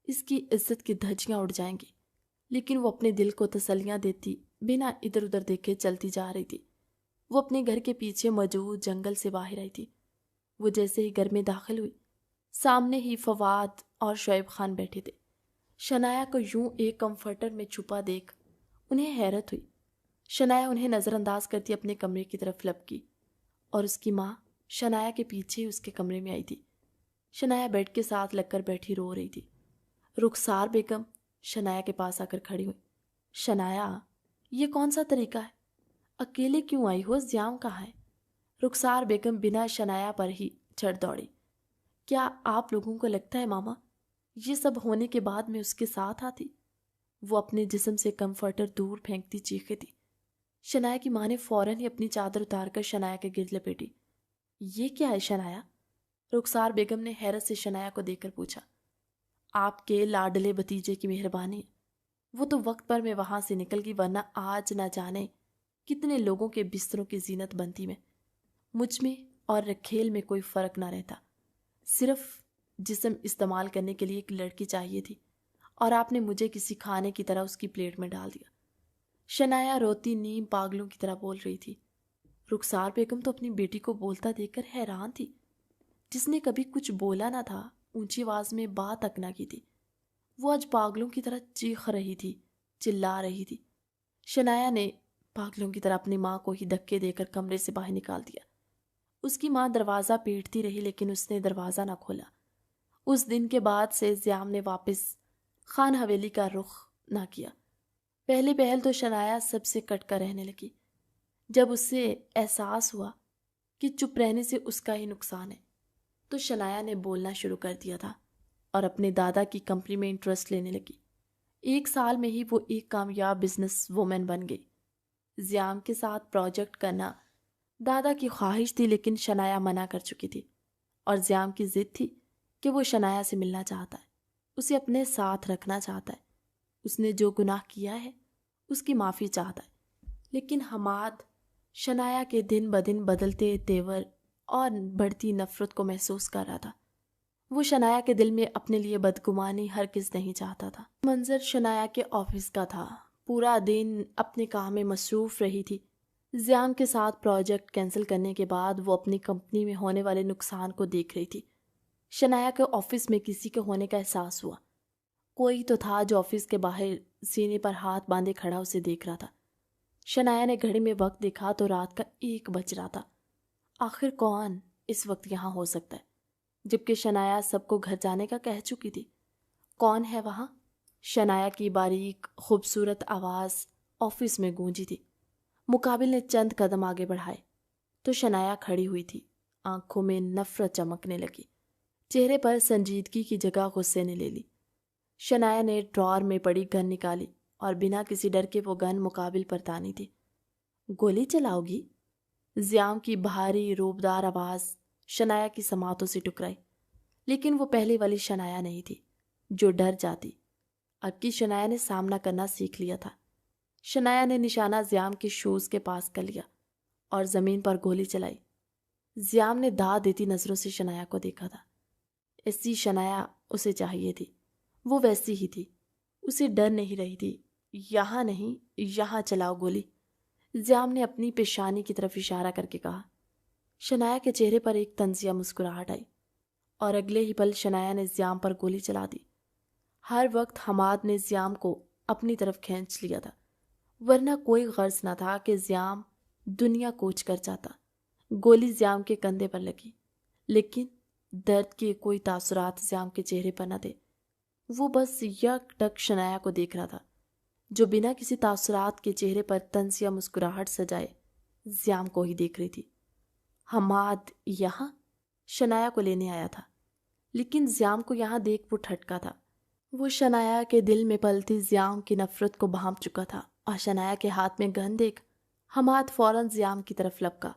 اس کی عزت کی دھجیاں اڑ جائیں گی، لیکن وہ اپنے دل کو تسلیاں دیتی بنا ادھر ادھر دیکھے چلتی جا رہی تھی۔ وہ اپنے گھر کے پیچھے موجود جنگل سے باہر آئی تھی۔ وہ جیسے ہی گھر میں داخل ہوئی، سامنے ہی فواد اور شعیب خان بیٹھے تھے۔ شنایا کو یوں ایک کمفرٹر میں چھپا دیکھ انہیں حیرت ہوئی۔ شنایا انہیں نظر انداز کرتی اپنے کمرے کی طرف لپکی اور اس کی ماں شنایا کے پیچھے اس کے کمرے میں آئی تھی۔ شنایا بیڈ کے ساتھ لگ کر بیٹھی رو رہی تھی۔ رخسار بیگم شنایا کے پاس آ کر کھڑی ہوئی۔ شنایا، یہ کون سا طریقہ ہے؟ اکیلے کیوں آئی ہو؟ زیام کہاں ہے؟ رخسار بیگم بنا شنایا پر ہی چڑھ دوڑی۔ کیا آپ لوگوں کو لگتا ہے ماما یہ سب ہونے کے بعد میں اس کے ساتھ آتی؟ وہ اپنے جسم سے کمفرٹر دور پھینکتی چیخے تھی۔ شنایا کی ماں نے فوراً ہی اپنی چادر اتار کر شنایا کے گرد لپیٹی۔ یہ کیا ہے شنایا؟ رخسار بیگم نے حیرت سے شنایا کو دیکھ کر پوچھا۔ آپ کے لاڈلے بھتیجے کی مہربانی۔ وہ تو وقت پر میں وہاں سے نکل گئی، ورنہ آج نہ جانے کتنے لوگوں کے بستروں کی زینت بنتی میں۔ مجھ میں اور رکھیل میں کوئی فرق نہ رہتا، صرف جسم استعمال کرنے کے لیے ایک لڑکی چاہیے تھی، اور آپ نے مجھے کسی کھانے کی طرح اس کی پلیٹ میں ڈال دیا۔ شنایا روتی نیم پاگلوں کی طرح بول رہی تھی۔ رخسار بیگم تو اپنی بیٹی کو بولتا دیکھ کر حیران تھی، جس نے کبھی کچھ بولا نہ تھا، اونچی آواز میں بات تک نہ کی تھی، وہ آج پاگلوں کی طرح چیخ رہی تھی، چلا رہی تھی۔ شنایا نے پاگلوں کی طرح اپنی ماں کو ہی دھکے دے کر کمرے سے باہر نکال دیا۔ اس کی ماں دروازہ پیٹتی رہی، لیکن اس نے دروازہ نہ کھولا۔ اس دن کے بعد سے زیام نے واپس خان حویلی کا رخ نہ کیا۔ پہلے پہل تو شنایا سب سے کٹ کر رہنے لگی۔ جب اس سے احساس ہوا کہ چپ رہنے سے اس کا ہی نقصان ہے، تو شنایا نے بولنا شروع کر دیا تھا اور اپنے دادا کی کمپنی میں انٹرسٹ لینے لگی۔ 1 سال میں ہی وہ ایک کامیاب بزنس وومن بن گئی۔ زیام کے ساتھ پروجیکٹ کرنا دادا کی خواہش تھی، لیکن شنایا منع کر چکی تھی، اور زیام کی ضد تھی کہ وہ شنایا سے ملنا چاہتا ہے، اسے اپنے ساتھ رکھنا چاہتا ہے، اس نے جو گناہ کیا ہے اس کی معافی چاہتا ہے۔ لیکن حماد شنایا کے دن بدن بدلتے تیور اور بڑھتی نفرت کو محسوس کر رہا تھا۔ وہ شنایا کے دل میں اپنے لیے بدگمانی ہرگز نہیں چاہتا تھا۔ منظر شنایا کے آفس کا تھا، پورا دن اپنے کام میں مصروف رہی تھی۔ زیام کے ساتھ پروجیکٹ کینسل کرنے کے بعد وہ اپنی کمپنی میں ہونے والے نقصان کو دیکھ رہی تھی۔ شنایا کے آفس میں کسی کے ہونے کا احساس ہوا۔ کوئی تو تھا جو آفس کے باہر سینے پر ہاتھ باندھے کھڑا اسے دیکھ رہا تھا۔ شنایا نے گھڑی میں وقت دیکھا تو رات کا 1 بج رہا تھا۔ آخر کون اس وقت یہاں ہو سکتا ہے، جبکہ شنایا سب کو گھر جانے کا کہہ چکی تھی؟ کون ہے وہاں؟ شنایا کی باریک خوبصورت آواز آفس میں گونجی تھی۔ مقابل نے چند قدم آگے بڑھائے تو شنایا کھڑی ہوئی تھی، آنکھوں میں نفرت چمکنے لگی، چہرے پر سنجیدگی کی جگہ غصے نے لے لی۔ شنایا نے ڈرار میں پڑی گن نکالی اور بنا کسی ڈر کے وہ گن مقابل پر تانی تھی۔ گولی چلاؤ گی؟ زیام کی بھاری روبدار آواز شنایا کی سماعتوں سے ٹکرائی، لیکن وہ پہلے والی شنایا نہیں تھی جو ڈر جاتی۔ اب کی شنایا نے سامنا کرنا سیکھ لیا تھا۔ شنایا نے نشانہ زیام کے شوز کے پاس کر لیا اور زمین پر گولی چلائی۔ زیام نے داد دیتی نظروں سے شنایا کو دیکھا تھا۔ ایسی شنایا اسے چاہیے تھی، وہ ویسی ہی تھی، اسے ڈر نہیں رہی تھی۔ یہاں نہیں، یہاں چلاؤ گولی، زیام نے اپنی پیشانی کی طرف اشارہ کر کے کہا۔ شنایا کے چہرے پر ایک طنزیہ مسکراہٹ آئی اور اگلے ہی پل شنایا نے زیام پر گولی چلا دی۔ ہر وقت حماد نے زیام کو اپنی طرف کھینچ لیا تھا، ورنہ کوئی غرض نہ تھا کہ زیام دنیا کوچ کر جاتا۔ گولی زیام کے کندھے پر لگی، لیکن درد کے کوئی تاثرات زیام کے چہرے پر نہ تھے۔ وہ بس یک ٹک شنایا کو دیکھ رہا تھا، جو بنا کسی تاثرات کے چہرے پر طنزیہ مسکراہٹ سجائے زیام کو ہی دیکھ رہی تھی۔ حماد یہاں شنایا کو لینے آیا تھا، لیکن زیام کو یہاں دیکھ وہ ٹھٹکا تھا۔ وہ شنایا کے دل میں پلتی زیام کی نفرت کو بھانپ چکا تھا، اور شنایا کے ہاتھ میں گن دیکھ حماد فوراً زیام کی طرف لپکا۔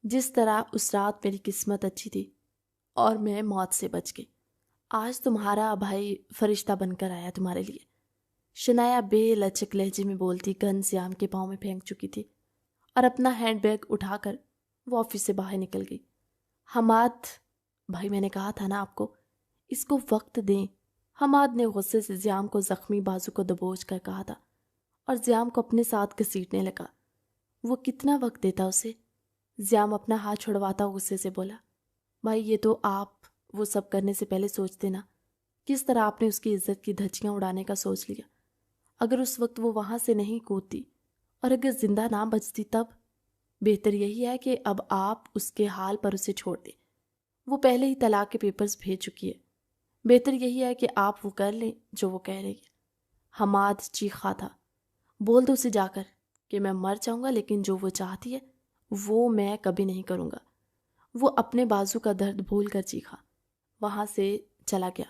جس طرح اس رات میری قسمت اچھی تھی اور میں موت سے بچ گئی، آج تمہارا بھائی فرشتہ بن کر آیا تمہارے لیے، شنایا بے لچک لہجے میں بولتی گن زیام کے پاؤں میں پھینک چکی تھی اور اپنا ہینڈ بیگ اٹھا کر وہ آفس سے باہر نکل گئی۔ حماد بھائی، میں نے کہا تھا نا آپ کو، اس کو وقت دیں۔ حماد نے غصے سے زیام کو زخمی بازو کو دبوچ کر کہا تھا اور زیام کو اپنے ساتھ گھسیٹنے لگا۔ وہ کتنا وقت دیتا اسے؟ زیام اپنا ہاتھ چھڑواتا غصے سے بولا۔ بھائی، یہ تو آپ وہ سب کرنے سے پہلے سوچتے نا، کس طرح آپ نے اس کی عزت کی دھجیاں اڑانے کا سوچ لیا۔ اگر اس وقت وہ وہاں سے نہیں کودتی اور اگر زندہ نہ بچتی، تب بہتر یہی ہے کہ اب آپ اس کے حال پر اسے چھوڑ دیں۔ وہ پہلے ہی طلاق کے پیپرز بھیج چکی ہے، بہتر یہی ہے کہ آپ وہ کر لیں جو وہ کہہ رہی ہے۔ حماد چیخا تھا۔ بول دو اسے جا کر کہ میں مر جاؤں گا، لیکن جو وہ چاہتی ہے وہ میں کبھی نہیں کروں گا۔ وہ اپنے بازو کا درد بھول کر چیخا، وہاں سے چلا گیا۔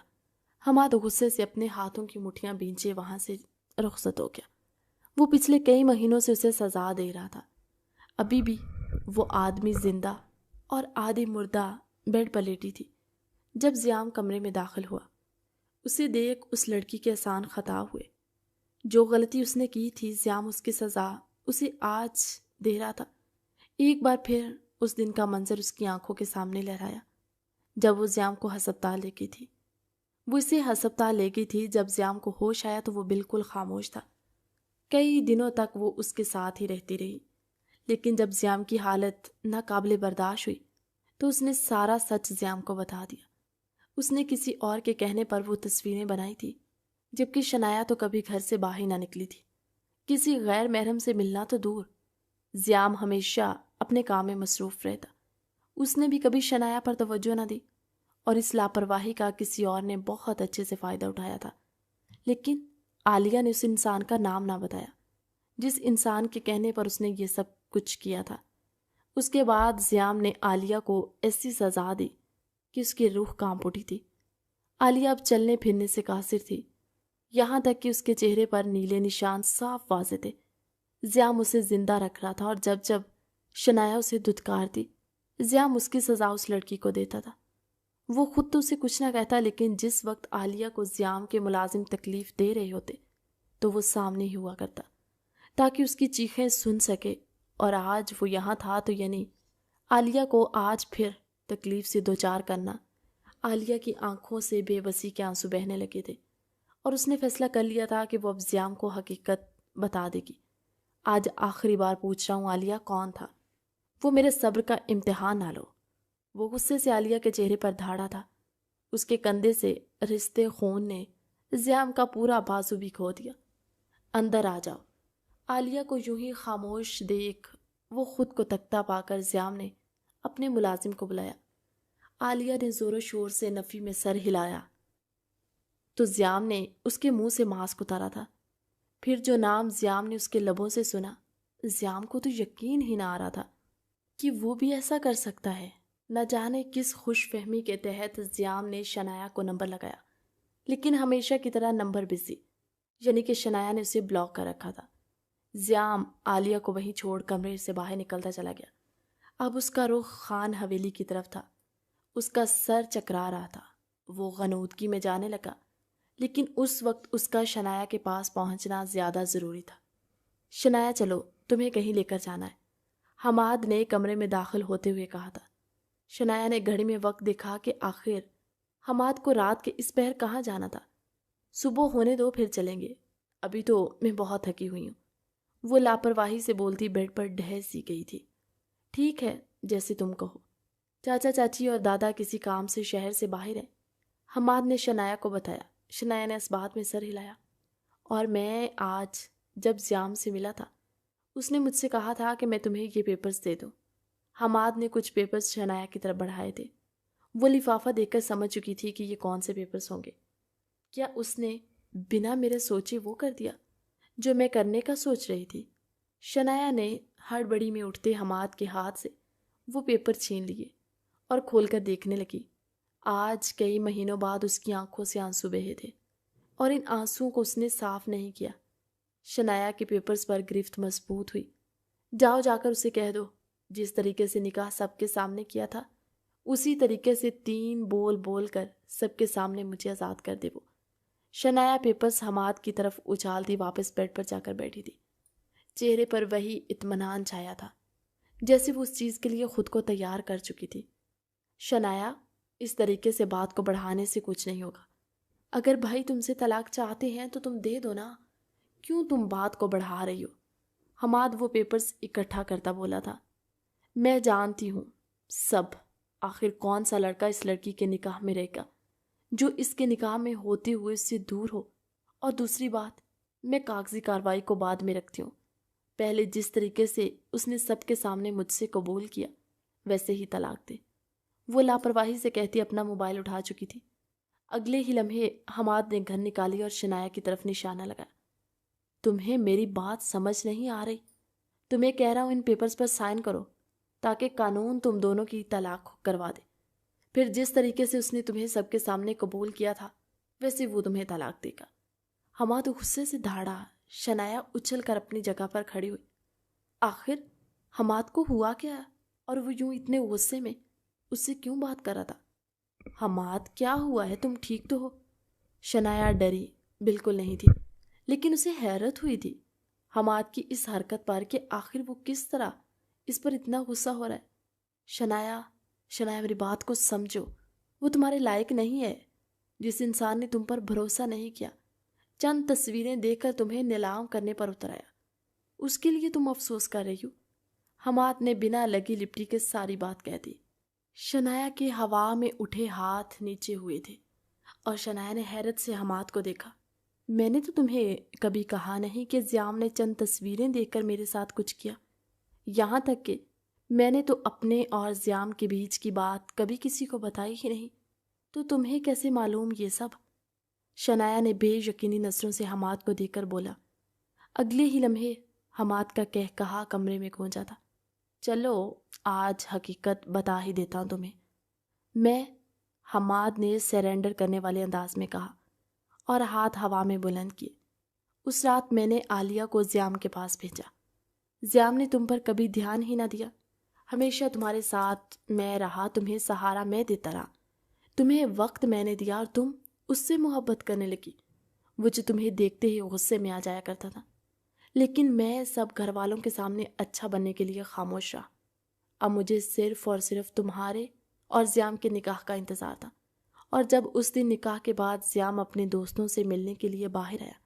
حماد غصے سے اپنے ہاتھوں کی مٹھیاں بھینچے وہاں سے رخصت ہو گیا۔ وہ پچھلے کئی مہینوں سے اسے سزا دے رہا تھا۔ ابھی بھی وہ آدمی زندہ اور آدھی مردہ بیڈ پر لیٹی تھی جب زیام کمرے میں داخل ہوا۔ اسے دیکھ اس لڑکی کے احسان خطا ہوئے جو غلطی اس نے کی تھی زیام اس کی سزا اسے آج دے رہا تھا۔ ایک بار پھر اس دن کا منظر اس کی آنکھوں کے سامنے لہرایا جب وہ زیام کو ہسپتال لے گئی تھی۔ وہ اسے ہسپتال لے گئی تھی۔ جب زیام کو ہوش آیا تو وہ بالکل خاموش تھا۔ کئی دنوں تک وہ اس کے ساتھ ہی رہتی رہی، لیکن جب زیام کی حالت ناقابل برداشت ہوئی تو اس نے سارا سچ زیام کو بتا دیا۔ اس نے کسی اور کے کہنے پر وہ تصویریں بنائی تھی، جبکہ شنایا تو کبھی گھر سے باہر نہ نکلی تھی۔ کسی غیر محرم سے ملنا تو دور، زیام ہمیشہ اپنے کام میں مصروف رہتا۔ اس نے بھی کبھی شنایا پر توجہ نہ دی، اور اس لاپرواہی کا کسی اور نے بہت اچھے سے فائدہ اٹھایا تھا۔ لیکن عالیہ نے اس انسان کا نام نہ بتایا جس انسان کے کہنے پر اس نے یہ سب کچھ کیا تھا۔ اس کے بعد زیام نے عالیہ کو ایسی سزا دی کہ اس کی روح کانپ اٹھی تھی۔ عالیہ اب چلنے پھرنے سے قاصر تھی، یہاں تک کہ اس کے چہرے پر نیلے نشان صاف واضح تھے۔ زیام اسے زندہ رکھ رہا تھا، اور جب جب شنایا اسے دھتکارتی زیام اس کی سزا اس لڑکی کو دیتا تھا۔ وہ خود تو اسے کچھ نہ کہتا، لیکن جس وقت عالیہ کو زیام کے ملازم تکلیف دے رہے ہوتے تو وہ سامنے ہی ہوا کرتا تاکہ اس کی چیخیں سن سکے، اور آج وہ یہاں تھا تو یعنی عالیہ کو آج پھر تکلیف سے دوچار کرنا۔ عالیہ کی آنکھوں سے بے بسی کے آنسو بہنے لگے تھے، اور اس نے فیصلہ کر لیا تھا کہ وہ اب زیام کو حقیقت بتا دے گی۔ آج آخری بار پوچھ رہا ہوں عالیہ کون تھا؟ وہ میرے صبر کا امتحان نہ لو۔ وہ غصے سے عالیہ کے چہرے پر دھاڑا تھا۔ اس کے کندھے سے رشتے خون نے زیام کا پورا بازو بھی کھو دیا۔ اندر آ جاؤ۔ عالیہ کو یوں ہی خاموش دیکھ وہ خود کو تکتا پا کر زیام نے اپنے ملازم کو بلایا۔ عالیہ نے زور و شور سے نفی میں سر ہلایا تو زیام نے اس کے منہ سے ماسک اتارا تھا۔ پھر جو نام زیام نے اس کے لبوں سے سنا، زیام کو تو یقین ہی نہ آ رہا تھا کہ وہ بھی ایسا کر سکتا ہے۔ نہ جانے کس خوش فہمی کے تحت زیام نے شنایا کو نمبر لگایا، لیکن ہمیشہ کی طرح نمبر بزی، یعنی کہ شنایا نے اسے بلاک کر رکھا تھا۔ زیام عالیہ کو وہیں چھوڑ کمرے سے باہر نکلتا چلا گیا۔ اب اس کا رخ خان حویلی کی طرف تھا۔ اس کا سر چکرا رہا تھا۔ وہ غنودگی میں جانے لگا، لیکن اس وقت اس کا شنایا کے پاس پہنچنا زیادہ ضروری تھا۔ شنایا چلو، تمہیں کہیں لے کر جانا ہے، حماد نے کمرے میں داخل ہوتے ہوئے کہا تھا۔ شنایا نے گھڑی میں وقت دیکھا کہ آخر حماد کو رات کے اس پہر کہاں جانا تھا۔ صبح ہونے دو پھر چلیں گے، ابھی تو میں بہت تھکی ہوئی ہوں۔ وہ لاپرواہی سے بولتی بیڈ پر ڈھہ سی گئی تھی۔ ٹھیک ہے، جیسے تم کہو۔ چاچا چاچی اور دادا کسی کام سے شہر سے باہر ہیں، حماد نے شنایا کو بتایا۔ شنایا نے اس بات میں سر ہلایا۔ اور میں آج جب زیام سے ملا تھا اس نے مجھ سے کہا تھا کہ میں تمہیں یہ پیپرز دے دوں۔ حماد نے کچھ پیپرز شنایا کی طرف بڑھائے تھے۔ وہ لفافہ دیکھ کر سمجھ چکی تھی کہ یہ کون سے پیپرز ہوں گے۔ کیا اس نے بنا میرے سوچے وہ کر دیا جو میں کرنے کا سوچ رہی تھی؟ شنایا نے ہڑبڑی میں اٹھتے حماد کے ہاتھ سے وہ پیپر چھین لیے اور کھول کر دیکھنے لگی۔ آج کئی مہینوں بعد اس کی آنکھوں سے آنسو بہے تھے، اور ان آنسوؤں کو اس نے صاف نہیں کیا۔ شنایا کے پیپرز پر گرفت مضبوط ہوئی۔ جاؤ جا کر اسے کہہ دو جس طریقے سے نکاح سب کے سامنے کیا تھا اسی طریقے سے 3 بول بول کر سب کے سامنے مجھے آزاد کر دے وہ۔ شنایا پیپرز حماد کی طرف اچھالتی واپس بیڈ پر جا کر بیٹھی تھی۔ چہرے پر وہی اطمینان چھایا تھا جیسے وہ اس چیز کے لیے خود کو تیار کر چکی تھی۔ شنایا، اس طریقے سے بات کو بڑھانے سے کچھ نہیں ہوگا۔ اگر بھائی تم سے طلاق چاہتے ہیں تو تم دے دو نا، کیوں تم بات کو بڑھا رہی ہو؟ حماد وہ پیپرز اکٹھا کرتا بولا تھا۔ میں جانتی ہوں سب، آخر کون سا لڑکا اس لڑکی کے نکاح میں رہے گا جو اس کے نکاح میں ہوتے ہوئے اس سے دور ہو؟ اور دوسری بات، میں کاغذی کارروائی کو بعد میں رکھتی ہوں۔ پہلے جس طریقے سے اس نے سب کے سامنے مجھ سے قبول کیا ویسے ہی طلاق دے۔ وہ لاپرواہی سے کہتی اپنا موبائل اٹھا چکی تھی۔ اگلے ہی لمحے حماد نے گن نکالی اور شنایا کی طرف نشانہ لگایا۔ تمہیں میری بات سمجھ نہیں آ رہی؟ تمہیں کہہ رہا ہوں ان پیپرز پر سائن کرو تاکہ قانون تم دونوں کی طلاق کروا دے۔ پھر جس طریقے سے اس نے تمہیں سب کے سامنے قبول کیا تھا ویسے وہ تمہیں طلاق دے گا۔ حماد غصے سے دھاڑا۔ شنایا اچھل کر اپنی جگہ پر کھڑی ہوئی۔ آخر حماد کو ہوا کیا اور وہ یوں اتنے غصے میں اس سے کیوں بات کر رہا تھا؟ حماد، کیا ہوا ہے؟ تم ٹھیک تو ہو؟ شنایا ڈری بالکل نہیں تھی، لیکن اسے حیرت ہوئی تھی حماد کی اس حرکت پر کہ آخر وہ کس طرح اس پر اتنا غصہ ہو رہا ہے۔ شنایا شنایا میری بات کو سمجھو، وہ تمہارے لائق نہیں ہے۔ جس انسان نے تم پر بھروسہ نہیں کیا، چند تصویریں دیکھ کر تمہیں نیلام کرنے پر اتر آیا، اس کے لیے تم افسوس کر رہی ہو۔ حماد نے بنا لگی لپٹی کے ساری بات کہہ دی۔ شنایا کے ہوا میں اٹھے ہاتھ نیچے ہوئے تھے اور شنایا نے حیرت سے حماد کو دیکھا۔ میں نے تو تمہیں کبھی کہا نہیں کہ زیام نے چند تصویریں دیکھ کر میرے ساتھ کچھ کیا، یہاں تک کہ میں نے تو اپنے اور زیام کے بیچ کی بات کبھی کسی کو بتائی ہی نہیں، تو تمہیں کیسے معلوم یہ سب؟ شنایا نے بے یقینی نظروں سے حماد کو دیکھ کر بولا۔ اگلے ہی لمحے حماد کا کہا کمرے میں گونجا تھا۔ چلو آج حقیقت بتا ہی دیتا ہوں تمہیں میں، حماد نے سرنڈر کرنے والے انداز میں کہا اور ہاتھ ہوا میں بلند کیے۔ اس رات میں نے عالیہ کو زیام کے پاس بھیجا۔ زیام نے تم پر کبھی دھیان ہی نہ دیا، ہمیشہ تمہارے ساتھ میں رہا، تمہیں سہارا میں دیتا رہا، تمہیں وقت میں نے دیا اور تم اس سے محبت کرنے لگی، وہ جو تمہیں دیکھتے ہی غصے میں آ جایا کرتا تھا۔ لیکن میں سب گھر والوں کے سامنے اچھا بننے کے لیے خاموش رہا۔ اب مجھے صرف اور صرف تمہارے اور زیام کے نکاح کا انتظار تھا، اور جب اس دن نکاح کے بعد زیام اپنے دوستوں سے ملنے کے لیے باہر آیا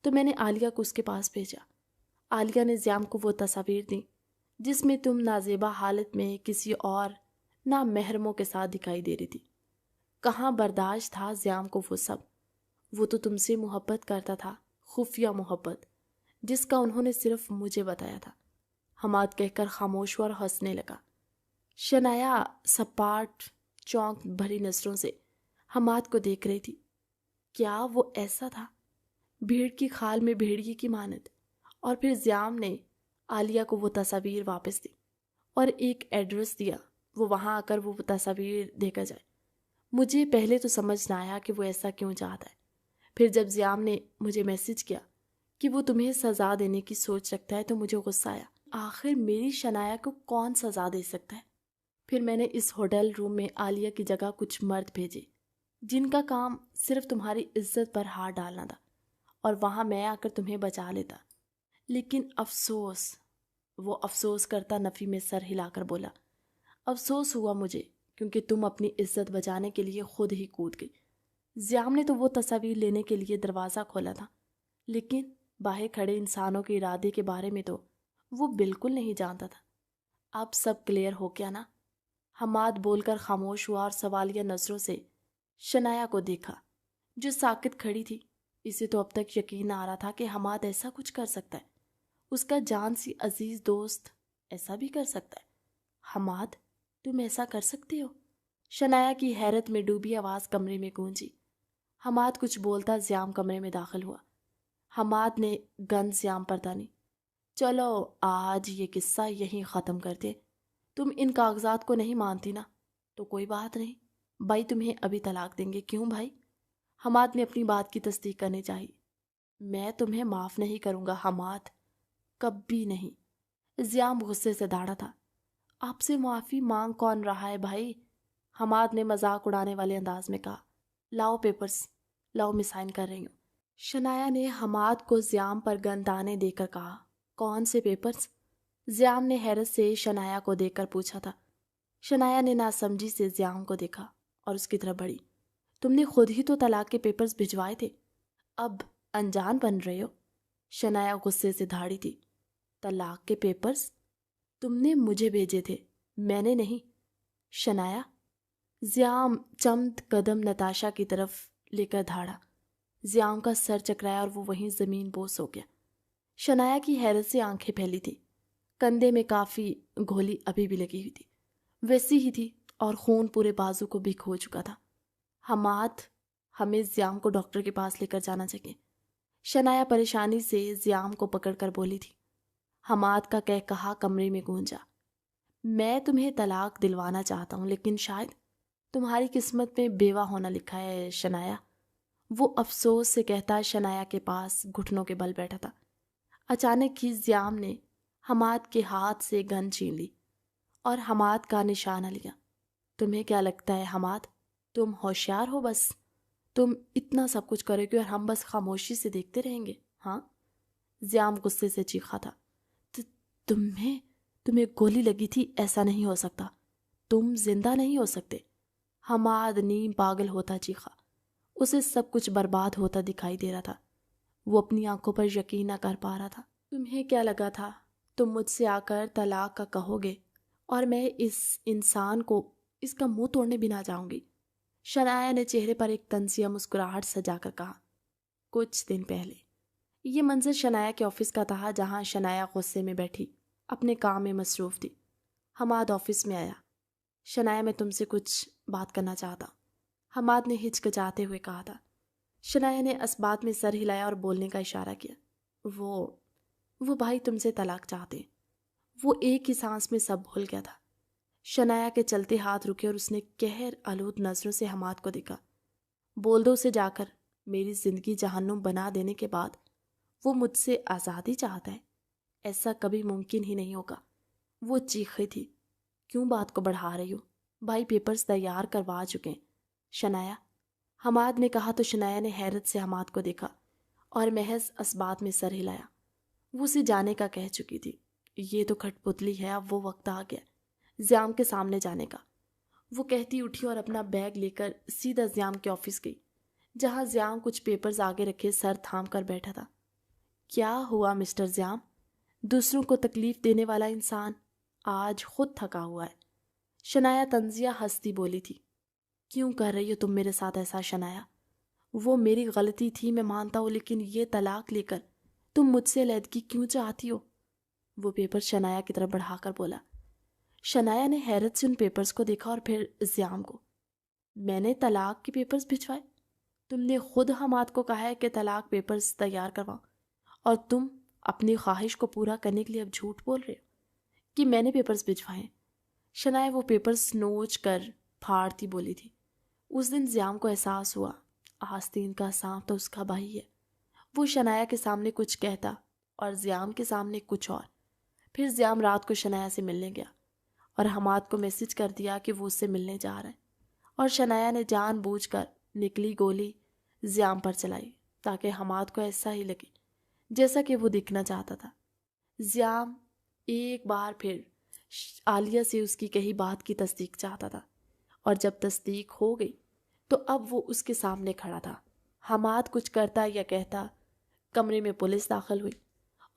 تو میں نے عالیہ کو اس کے پاس بھیجا۔ عالیہ نے زیام کو وہ تصاویر دیں جس میں تم نازیبا حالت میں کسی اور نامحرموں کے ساتھ دکھائی دے رہی تھی۔ کہاں برداشت تھا زیام کو وہ سب؟ وہ تو تم سے محبت کرتا تھا، خفیہ محبت، جس کا انہوں نے صرف مجھے بتایا تھا۔ حماد کہہ کر خاموش ہوا اور ہنسنے لگا۔ شنایا سپاٹ چونک بھری نظروں سے حماد کو دیکھ رہی تھی۔ کیا وہ ایسا تھا؟ بھیڑ کی کھال میں بھیڑیے کی مانند۔ اور پھر زیام نے عالیہ کو وہ تصاویر واپس دی اور ایک ایڈریس دیا، وہ وہاں آ کر وہ تصاویر دے کر جائے۔ مجھے پہلے تو سمجھ نہ آیا کہ وہ ایسا کیوں چاہتا ہے، پھر جب زیام نے مجھے میسج کیا کہ وہ تمہیں سزا دینے کی سوچ رکھتا ہے تو مجھے غصہ آیا۔ آخر میری شنایا کو کون سزا دے سکتا ہے؟ پھر میں نے اس ہوٹل روم میں عالیہ کی جگہ کچھ مرد بھیجے جن کا کام صرف تمہاری عزت پر ہاتھ ڈالنا تھا، اور وہاں میں آ کر تمہیں بچا لیتا۔ لیکن افسوس، وہ افسوس کرتا نفی میں سر ہلا کر بولا، افسوس ہوا مجھے کیونکہ تم اپنی عزت بچانے کے لیے خود ہی کود گئی۔ زیام نے تو وہ تصاویر لینے کے لیے دروازہ کھولا تھا، لیکن باہر کھڑے انسانوں کے ارادے کے بارے میں تو وہ بالکل نہیں جانتا تھا۔ اب سب کلیئر ہو گیا نا؟ حماد بول کر خاموش ہوا اور سوالیہ نظروں سے شنایا کو دیکھا جو ساکت کھڑی تھی۔ اسے تو اب تک یقین نہ آ رہا تھا کہ حماد ایسا کچھ کر سکتا ہے، اس کا جان سی عزیز دوست ایسا بھی کر سکتا ہے۔ حماد، تم ایسا کر سکتے ہو؟ شنایا کی حیرت میں ڈوبی آواز کمرے میں گونجی۔ حماد کچھ بولتا زیام کمرے میں داخل ہوا۔ حماد نے گن زیام پر تانی۔ چلو آج یہ قصہ یہیں ختم کرتے، تم ان کاغذات کو نہیں مانتی نا؟ تو کوئی بات نہیں بھائی، تمہیں ابھی طلاق دیں گے۔ کیوں بھائی؟ حماد نے اپنی بات کی تصدیق کرنی چاہی۔ میں تمہیں معاف نہیں کروں گا حماد، کبھی نہیں۔ زیام غصے سے داڑا تھا۔ آپ سے معافی مانگ کون رہا ہے بھائی؟ حماد نے مذاق اڑانے والے انداز میں کہا۔ لاؤ پیپرز، لاؤ میں سائن کر رہی ہوں۔ شنایا نے حماد کو زیام پر گندانے دے کر کہا۔ کون سے پیپرز؟ زیام نے حیرت سے شنایا کو دیکھ کر پوچھا تھا۔ شنایا نے ناسمجھی سے زیام کو دیکھا اور اس کی طرف بڑھی۔ تم نے خود ہی تو طلاق کے پیپرز بھجوائے تھے، اب انجان بن رہے ہو؟ شنایا غصے سے دھاڑی تھی۔ طلاق کے پیپرز تم نے مجھے بھیجے تھے، میں نے نہیں۔ شنایا، زیام چند قدم نتاشا کی طرف لے کر دھاڑا۔ زیام کا سر چکرایا اور وہ وہیں زمین بوس ہو گیا۔ شنایا کی حیرت سے آنکھیں پھیلی تھی، کندھے میں کافی گھولی ابھی بھی لگی ہوئی تھی، ویسی ہی تھی اور خون پورے بازو کو بھگ ہو چکا تھا۔ حماد، ہمیں زیام کو ڈاکٹر کے پاس لے کر جانا چاہیے، شنایا پریشانی سے زیام کو پکڑ کر بولی تھی۔ حماد کا کہا کمرے میں گونجا۔ میں تمہیں طلاق دلوانا چاہتا ہوں لیکن شاید تمہاری قسمت میں بیوہ ہونا لکھا ہے شنایا، وہ افسوس سے کہتا شنایا کے پاس گھٹنوں کے بل بیٹھا تھا۔ اچانک ہی زیام نے حماد کے ہاتھ سے گن چھین لی اور حماد کا نشانہ لیا۔ تمہیں کیا لگتا ہے حماد، تم ہوشیار ہو؟ بس تم اتنا سب کچھ کرو گے اور ہم بس خاموشی سے دیکھتے رہیں گے؟ ہاں؟ زیام غصے سے چیخا تھا۔ تمہیں گولی لگی تھی؟ ایسا نہیں ہو سکتا، تم زندہ نہیں ہو سکتے۔ حماد نیم پاگل ہوتا چیخا۔ اسے سب کچھ برباد ہوتا دکھائی دے رہا تھا۔ وہ اپنی آنکھوں پر یقین نہ کر پا رہا تھا۔ تمہیں کیا لگا تھا تم مجھ سے آ کر طلاق کا کہو گے اور میں اس انسان کو اس کا منہ توڑنے بھی نہ جاؤں گی؟ شنایا نے چہرے پر ایک طنزیہ مسکراہٹ سجا کر کہا۔ کچھ دن پہلے یہ منظر شنایا کے آفس کا تھا، جہاں شنایا غصے میں بیٹھی اپنے کام میں مصروف تھی۔ حماد آفس میں آیا۔ شنایا میں تم سے کچھ بات کرنا چاہتا۔ حماد نے ہچکچاتے ہوئے کہا تھا۔ شنایا نے اسبات میں سر ہلایا اور بولنے کا اشارہ کیا۔ وہ بھائی تم سے طلاق چاہتے۔ وہ ایک ہی سانس میں سب بھول گیا تھا۔ شنایا کے چلتے ہاتھ رکے اور اس نے قہر آلود نظروں سے حماد کو دیکھا۔ بول دو اسے جا کر، میری زندگی جہنم بنا دینے کے بعد وہ مجھ سے آزادی چاہتا ہے؟ ایسا کبھی ممکن ہی نہیں ہوگا۔ وہ چیخی تھی۔ کیوں بات کو بڑھا رہی ہو؟ بھائی پیپرز تیار کروا چکے ہیں۔ شنایا، حماد نے کہا تو شنایا نے حیرت سے حماد کو دیکھا اور محض اسبات میں سر ہلایا۔ وہ اسے جانے کا کہہ چکی تھی۔ یہ تو کھٹ پتلی ہے، اب وہ وقت آ گیا زیام کے سامنے جانے کا۔ وہ کہتی اٹھی اور اپنا بیگ لے کر سیدھا زیام کے آفس گئی، جہاں زیام کچھ پیپرز آگے رکھے سر تھام کر بیٹھا تھا۔ کیا ہوا مسٹر زیام؟ دوسروں کو تکلیف دینے والا انسان آج خود تھکا ہوا ہے۔ شنایا طنزیہ ہنستی بولی تھی۔ کیوں کر رہی ہو تم میرے ساتھ ایسا شنایا؟ وہ میری غلطی تھی، میں مانتا ہوں، لیکن یہ طلاق لے کر تم مجھ سے علیحدگی کیوں چاہتی ہو؟ وہ پیپر شنایا کی طرف بڑھا کر بولا۔ شنایا نے حیرت سے ان پیپرز کو دیکھا اور پھر زیام کو۔ میں نے طلاق کے پیپرز بھجوائے؟ تم نے خود حماد کو کہا ہے کہ طلاق پیپرز تیار کرواؤ، اور تم اپنی خواہش کو پورا کرنے کے لیے اب جھوٹ بول رہے ہو کہ میں نے پیپرز بھجوائے؟ شنایا وہ پیپرز نوچ کر پھاڑتی بولی تھی۔ اس دن زیام کو احساس ہوا آستین کا سانپ تو اس کا بھائی ہے۔ وہ شنایا کے سامنے کچھ کہتا اور زیام کے سامنے کچھ اور۔ پھر زیام رات کو شنایا سے ملنے گیا اور حماد کو میسج کر دیا کہ وہ اس سے ملنے جا رہا ہے، اور شنایا نے جان بوجھ کر نکلی گولی زیام پر چلائی تاکہ حماد کو ایسا ہی لگے جیسا کہ وہ دکھنا چاہتا تھا۔ زیام ایک بار پھر عالیہ سے اس کی کہی بات کی تصدیق چاہتا تھا، اور جب تصدیق ہو گئی تو اب وہ اس کے سامنے کھڑا تھا۔ حماد کچھ کرتا یا کہتا، کمرے میں پولیس داخل ہوئی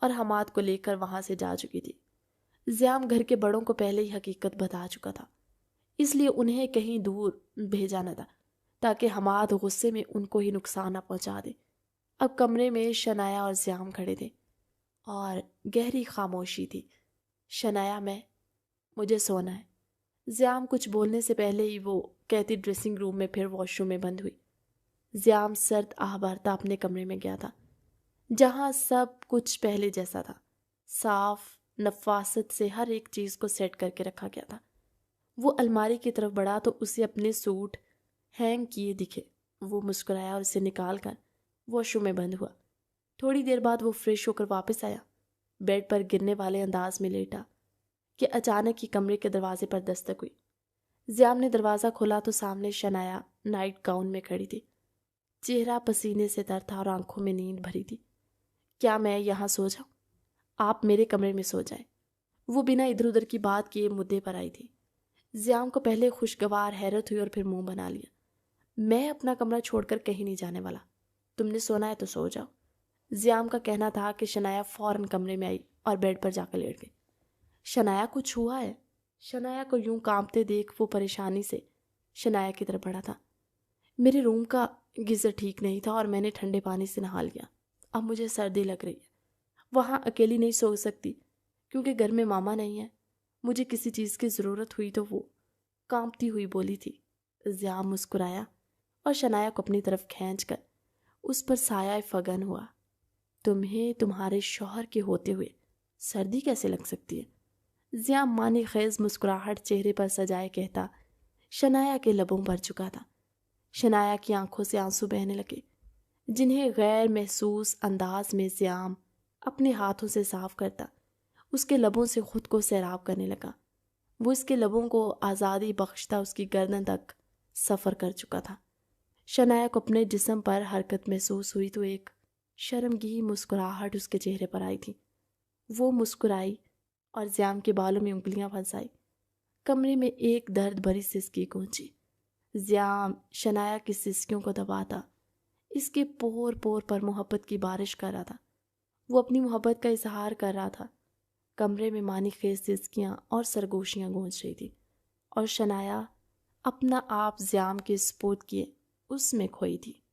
اور حماد کو لے کر وہاں سے جا چکی تھی۔ زیام گھر کے بڑوں کو پہلے ہی حقیقت بتا چکا تھا، اس لیے انہیں کہیں دور بھیجا نہ تھا تاکہ حماد غصے میں ان کو ہی نقصان نہ پہنچا دے۔ اب کمرے میں شنایا اور زیام کھڑے تھے اور گہری خاموشی تھی۔ شنایا، مجھے سونا ہے۔ زیام کچھ بولنے سے پہلے ہی وہ کہتی ڈریسنگ روم میں پھر واش روم میں بند ہوئی۔ زیام سرد آہ بھرتا اپنے کمرے میں گیا تھا، جہاں سب کچھ پہلے جیسا تھا۔ صاف نفاست سے ہر ایک چیز کو سیٹ کر کے رکھا گیا تھا۔ وہ الماری کی طرف بڑھا تو اسے اپنے سوٹ ہینگ کیے دکھے۔ وہ مسکرایا اور اسے نکال کر واش روم میں بند ہوا۔ تھوڑی دیر بعد وہ فریش ہو کر واپس آیا، بیڈ پر گرنے والے انداز میں لیٹا کہ اچانک ہی کمرے کے دروازے پر دستک ہوئی۔ زیام نے دروازہ کھولا تو سامنے شنایا نائٹ گاؤن میں کھڑی تھی۔ چہرہ پسینے سے تر تھا اور آنکھوں میں نیند بھری تھی۔ کیا میں یہاں سو جاؤں؟ آپ میرے کمرے میں سو جائیں۔ وہ بنا ادھر ادھر کی بات کیے مدعے پر آئی تھی۔ زیام کو پہلے خوشگوار حیرت ہوئی اور پھر منہ بنا لیا۔ میں اپنا کمرہ چھوڑ کر کہیں نہیں جانے والا، تم نے سونا ہے تو سو جاؤ۔ زیام کا کہنا تھا کہ شنایا فوراً کمرے میں آئی اور بیڈ پر جا کر لیٹ گئی۔ شنایا، کچھ ہوا ہے؟ شنایا کو یوں کانپتے دیکھ وہ پریشانی سے شنایا کی طرف بڑھا تھا۔ میرے روم کا گیزر ٹھیک نہیں تھا اور میں نے ٹھنڈے پانی سے نہا لیا، اب مجھے سردی لگ رہی ہے۔ وہاں اکیلی نہیں سو سکتی کیونکہ گھر میں ماما نہیں ہے، مجھے کسی چیز کی ضرورت ہوئی تو وہ کانپتی ہوئی بولی تھی۔ زیام مسکرایا اور شنایا کو اپنی طرف کھینچ کر اس پر سایہ فگن ہوا۔ تمہیں تمہارے شوہر کے ہوتے ہوئے سردی کیسے لگ سکتی ہے؟ زیام معنی خیز مسکراہٹ چہرے پر سجائے کہتا شنایا کے لبوں پر چکا تھا۔ شنایا کی آنکھوں سے آنسو بہنے لگے، جنہیں غیر محسوس انداز میں زیام اپنے ہاتھوں سے صاف کرتا اس کے لبوں سے خود کو سیراب کرنے لگا۔ وہ اس کے لبوں کو آزادی بخشتا اس کی گردن تک سفر کر چکا تھا۔ شنایا کو اپنے جسم پر حرکت محسوس ہوئی تو ایک شرمگین مسکراہٹ اس کے چہرے پر آئی تھی۔ وہ مسکرائی اور زیام کے بالوں میں انگلیاں پھنسائی۔ کمرے میں ایک درد بھری سسکی گونجی۔ زیام شنایا کی سسکیوں کو دباتا، اس کے پور پور پر محبت کی بارش کر رہا تھا۔ وہ اپنی محبت کا اظہار کر رہا تھا۔ کمرے میں معنی خیز سسکیاں اور سرگوشیاں گونج رہی تھی اور شنایا اپنا آپ زیام کے سپرد کیے اس میں کھوئی تھی۔